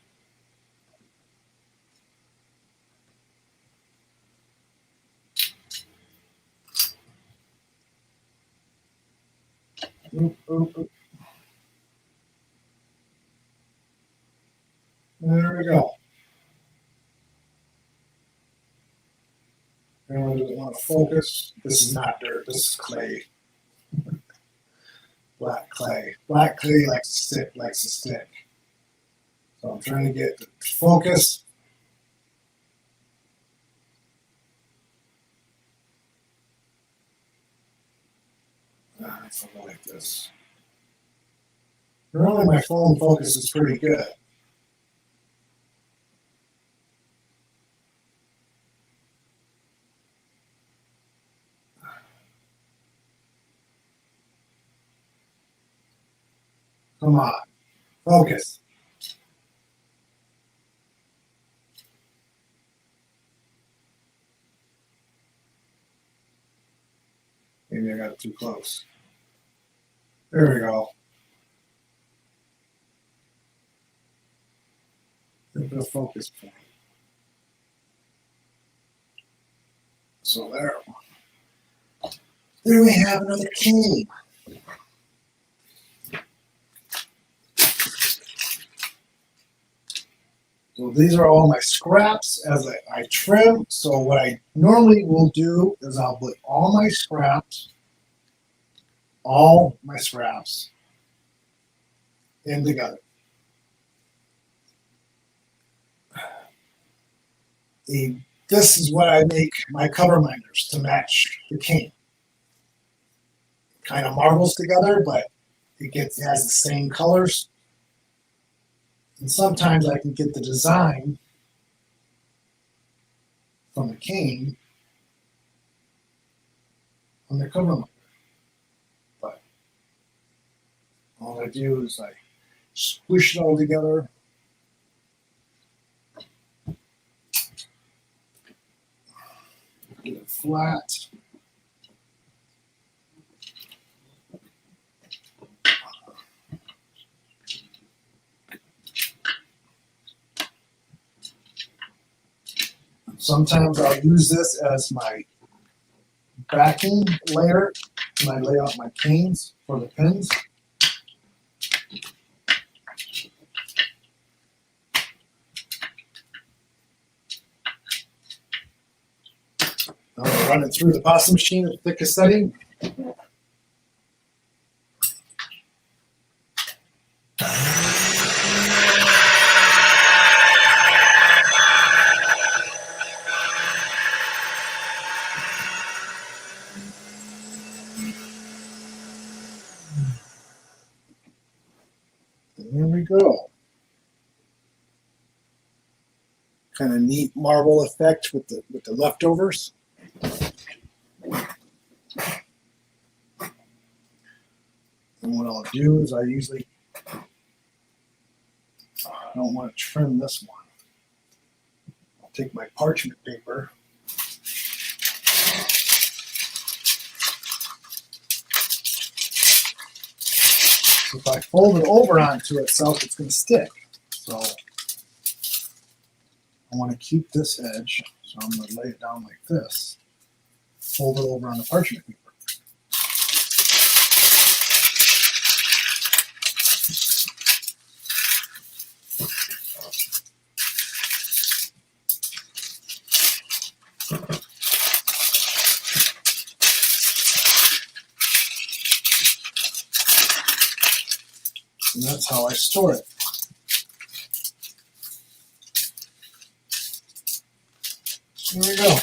Oop, oop, oop. There we go. Everyone doesn't want to focus. This is not dirt. This is clay. Black clay. Black clay likes to stick. So I'm trying to get the focus. Something like this. Normally my phone focus is pretty good. Come on, focus. Maybe I got it too close. There we go. The focus point. So there we have another cane. So these are all my scraps as I trim. So what I normally will do is I'll put all my scraps in together. This is what I make my cover minders to match the cane. Kind of marbles together, but it has the same colors. And sometimes I can get the design from the cane on the cover minder. But all I do is I squish it all together. Get it flat. Sometimes I'll use this as my backing layer when I lay out my canes for the pins. Now we're running through the pasta machine at the thickest setting. There we go. Kind of neat marble effect with the leftovers. And what I'll do is I don't want to trim this one. I'll take my parchment paper. If I fold it over onto itself, it's going to stick. So I want to keep this edge, so I'm going to lay it down like this. Fold it over on the parchment paper. And that's how I store it. There we go.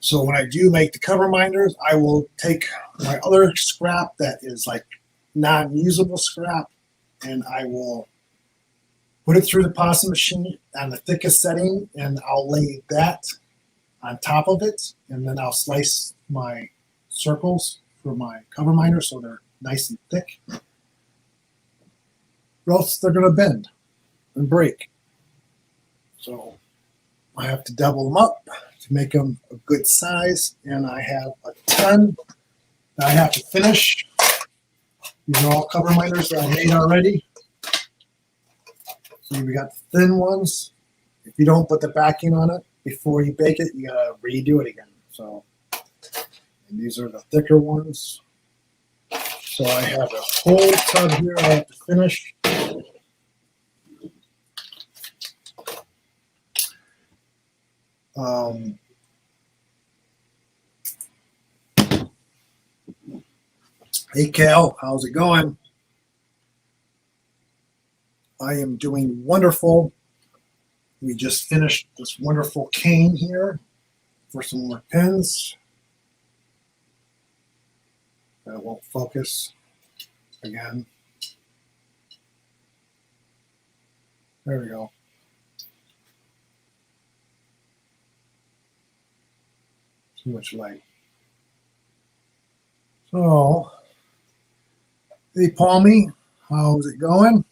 So when I do make the cover minders, I will take my other scrap that is like non-usable scrap, and I will put it through the pasta machine on the thickest setting, and I'll lay that on top of it, and then I'll slice my circles for my cover minder so they're nice and thick. Or else they're going to bend and break. So I have to double them up to make them a good size, and I have a ton that I have to finish. These are all cover minders that I made already. So we got the thin ones. If you don't put the backing on it before you bake it, you gotta redo it again. So, and these are the thicker ones. So I have a whole tub here I have to finish. Hey Cal, how's it going? I am doing wonderful. We just finished this wonderful cane here for some more pins. That won't focus again. There we go. Too much light. So, hey Palmy, how's it going?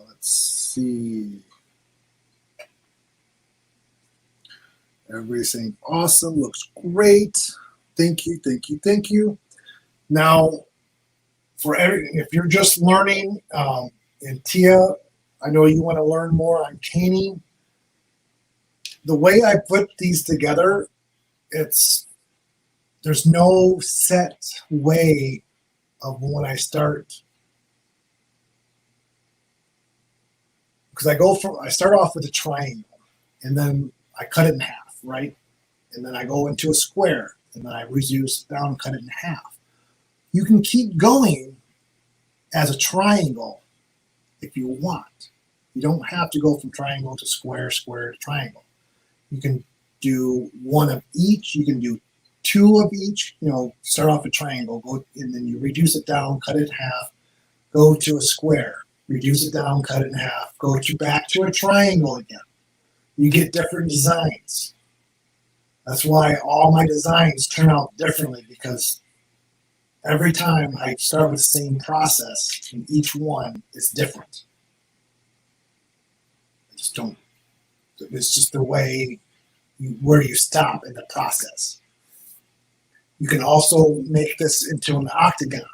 Let's see. Everybody's saying awesome, looks great. Thank you, thank you, thank you. Now, if you're just learning, and Tia, I know you want to learn more on caning. The way I put these together, there's no set way of when I start. Because I start off with a triangle, and then I cut it in half, right? And then I go into a square, and then I reduce it down and cut it in half. You can keep going as a triangle if you want. You don't have to go from triangle to square, square to triangle. You can do one of each. You can do two of each. Start off a triangle, and then you reduce it down, cut it in half, go to a square, reduce it down, cut it in half, back to a triangle again. You get different designs. That's why all my designs turn out differently, because every time I start with the same process, and each one is different. It's just the way where you stop in the process. You can also make this into an octagon.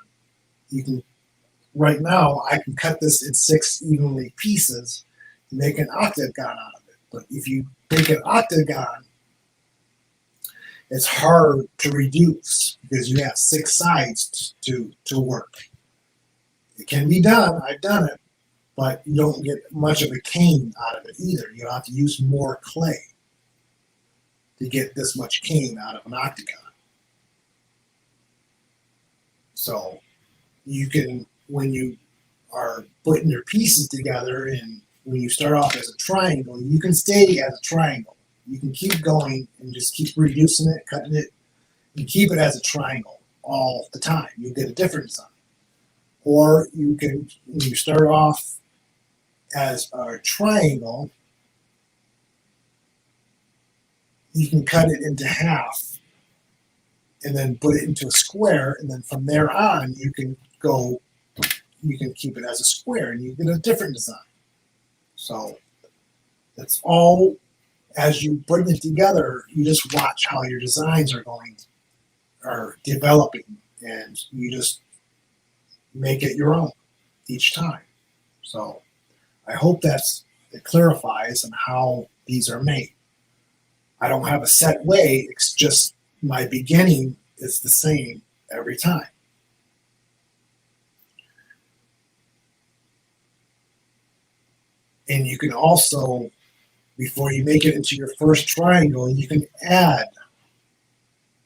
Right now, I can cut this in 6 evenly pieces and make an octagon out of it. But if you make an octagon, it's hard to reduce because you have 6 sides to work. It can be done. I've done it. But you don't get much of a cane out of it either. You have to use more clay to get this much cane out of an octagon. So you can, when you are putting your pieces together, and when you start off as a triangle, you can stay as a triangle. You can keep going and just keep reducing it, cutting it, and keep it as a triangle all the time. You'll get a different design. Or you can, when you start off as a triangle, you can cut it into half and then put it into a square, and then from there on you can keep it as a square and you get a different design. So that's all. As you put it together, you just watch how your designs are developing, and you just make it your own each time. So I hope it clarifies on how these are made. I don't have a set way. It's just my beginning is the same every time. And you can also, before you make it into your first triangle, you can add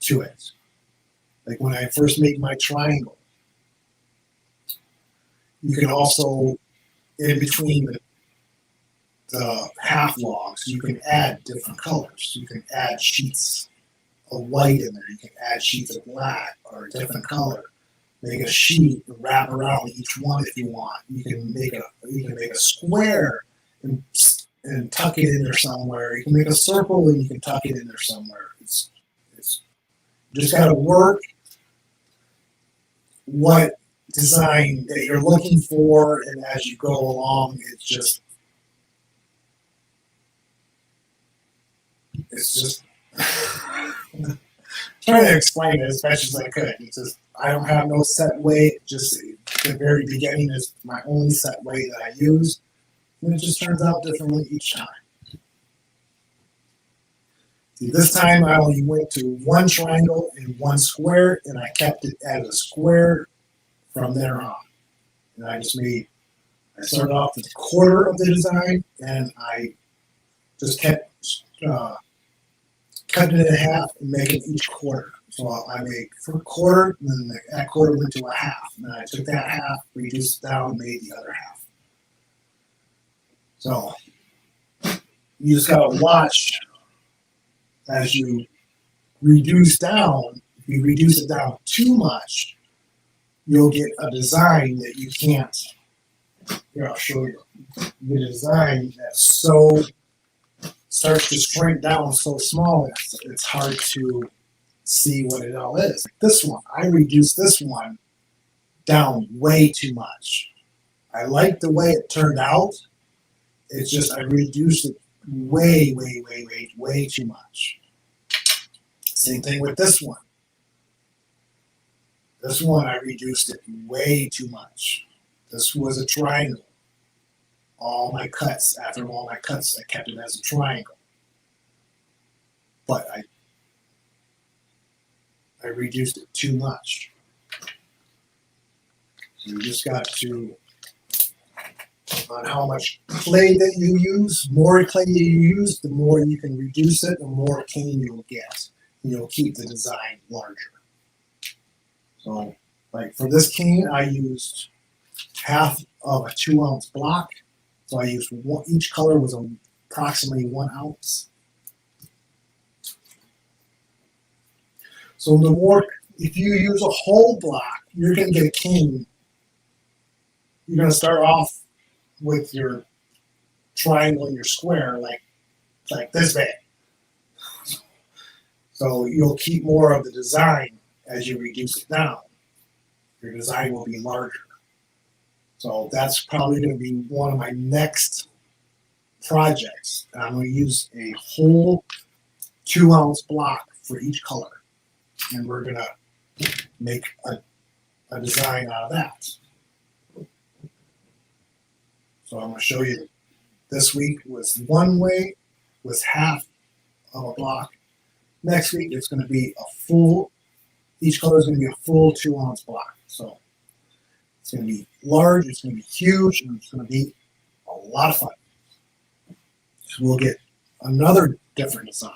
to it. Like when I first made my triangle, you can also, in between the half logs, you can add different colors. You can add sheets of white in there. You can add sheets of black or a different color. Make a sheet and wrap around each one if you want. You can make a square and tuck it in there somewhere. You can make a circle and you can tuck it in there somewhere. It's you just got to work what design that you're looking for, and as you go along, it's just trying to explain it as best as I could. It's just I don't have no set way. Just the very beginning is my only set way that I use, and it just turns out differently each time. See, this time I only went to one triangle and one square, and I kept it as a square from there on. And I started off with a quarter of the design, and I just kept cutting it in half and making each quarter. So I made for a quarter, and then that quarter went to a half. And I took that half, reduced it down, and made the other half. So you just gotta watch as you reduce down. If you reduce it down too much, you'll get a design that you can't. Here, I'll show you. You get a design that's so starts to shrink down so small, it's hard to see what it all is. Like this one, I reduced this one down way too much. I like the way it turned out. It's just I reduced it way too much. Same thing with this one. This one I reduced it way too much. This was a triangle. After all my cuts, I kept it as a triangle. But I reduced it too much. So you just got to, on how much clay that you use, more clay you use, the more you can reduce it, the more cane you'll get. And you'll keep the design larger. So, like for this cane, I used half of a 2-ounce block. So I used each color was approximately 1 ounce. So the more, if you use a whole block, you're going to get a cane. You're going to start off with your triangle and your square like this big. So you'll keep more of the design as you reduce it down. Your design will be larger. So that's probably going to be one of my next projects. I'm going to use a whole 2-ounce block for each color. And we're going to make a design out of that. So I'm going to show you this week was one way, was half of a block. Next week it's going to be a full, each color is going to be a full 2-ounce block. So it's going to be large, it's going to be huge, and it's going to be a lot of fun. So we'll get another different design.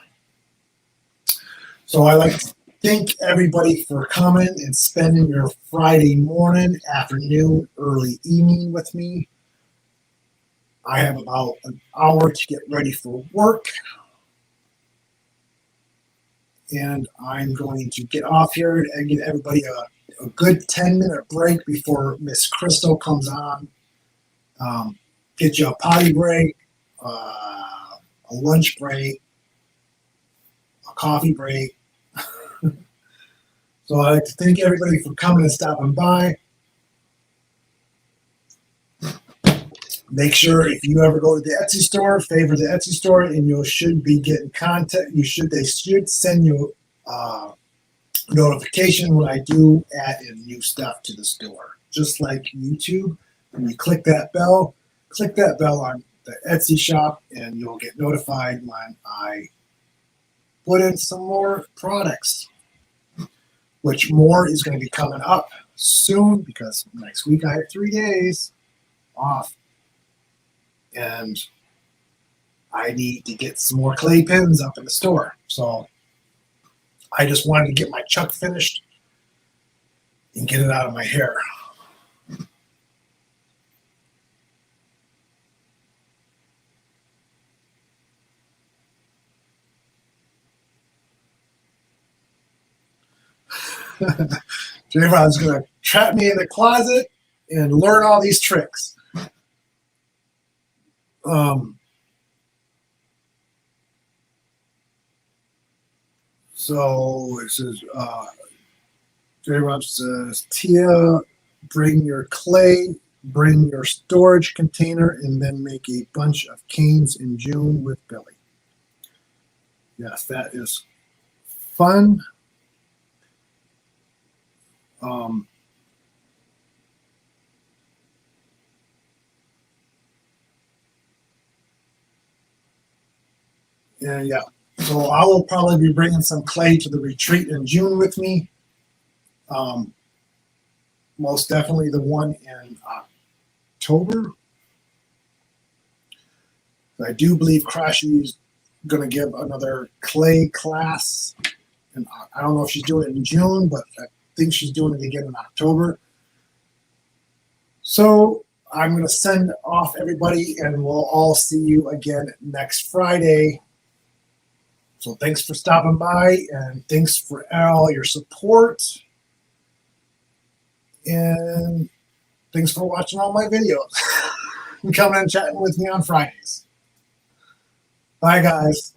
So I like to thank everybody for coming and spending your Friday morning, afternoon, early evening with me. I have about an hour to get ready for work. And I'm going to get off here and give everybody a good 10-minute break before Miss Crystal comes on. Get you a potty break, a lunch break, a coffee break. So I'd like to thank everybody for coming and stopping by. Make sure if you ever go to the Etsy store, favor the Etsy store, and you should be getting content. They should send you notification when I do add in new stuff to the store. Just like YouTube, when you click that bell on the Etsy shop, and you'll get notified when I put in some more products. Which more is going to be coming up soon, because next week I have 3 days off. And I need to get some more clay pins up in the store. So I just wanted to get my chuck finished and get it out of my hair. Javon's going to trap me in the closet and learn all these tricks. So it says, Javon says, Tia, bring your clay, bring your storage container, and then make a bunch of canes in June with Billy. Yes, that is fun. And yeah, so I will probably be bringing some clay to the retreat in June with me. Most definitely the one in October. I do believe Crashy is going to give another clay class. And I don't know if she's doing it in June, but I think she's doing it again in October. So I'm going to send off everybody, and we'll all see you again next Friday. So thanks for stopping by, and thanks for all your support. And thanks for watching all my videos and coming and chatting with me on Fridays. Bye, guys.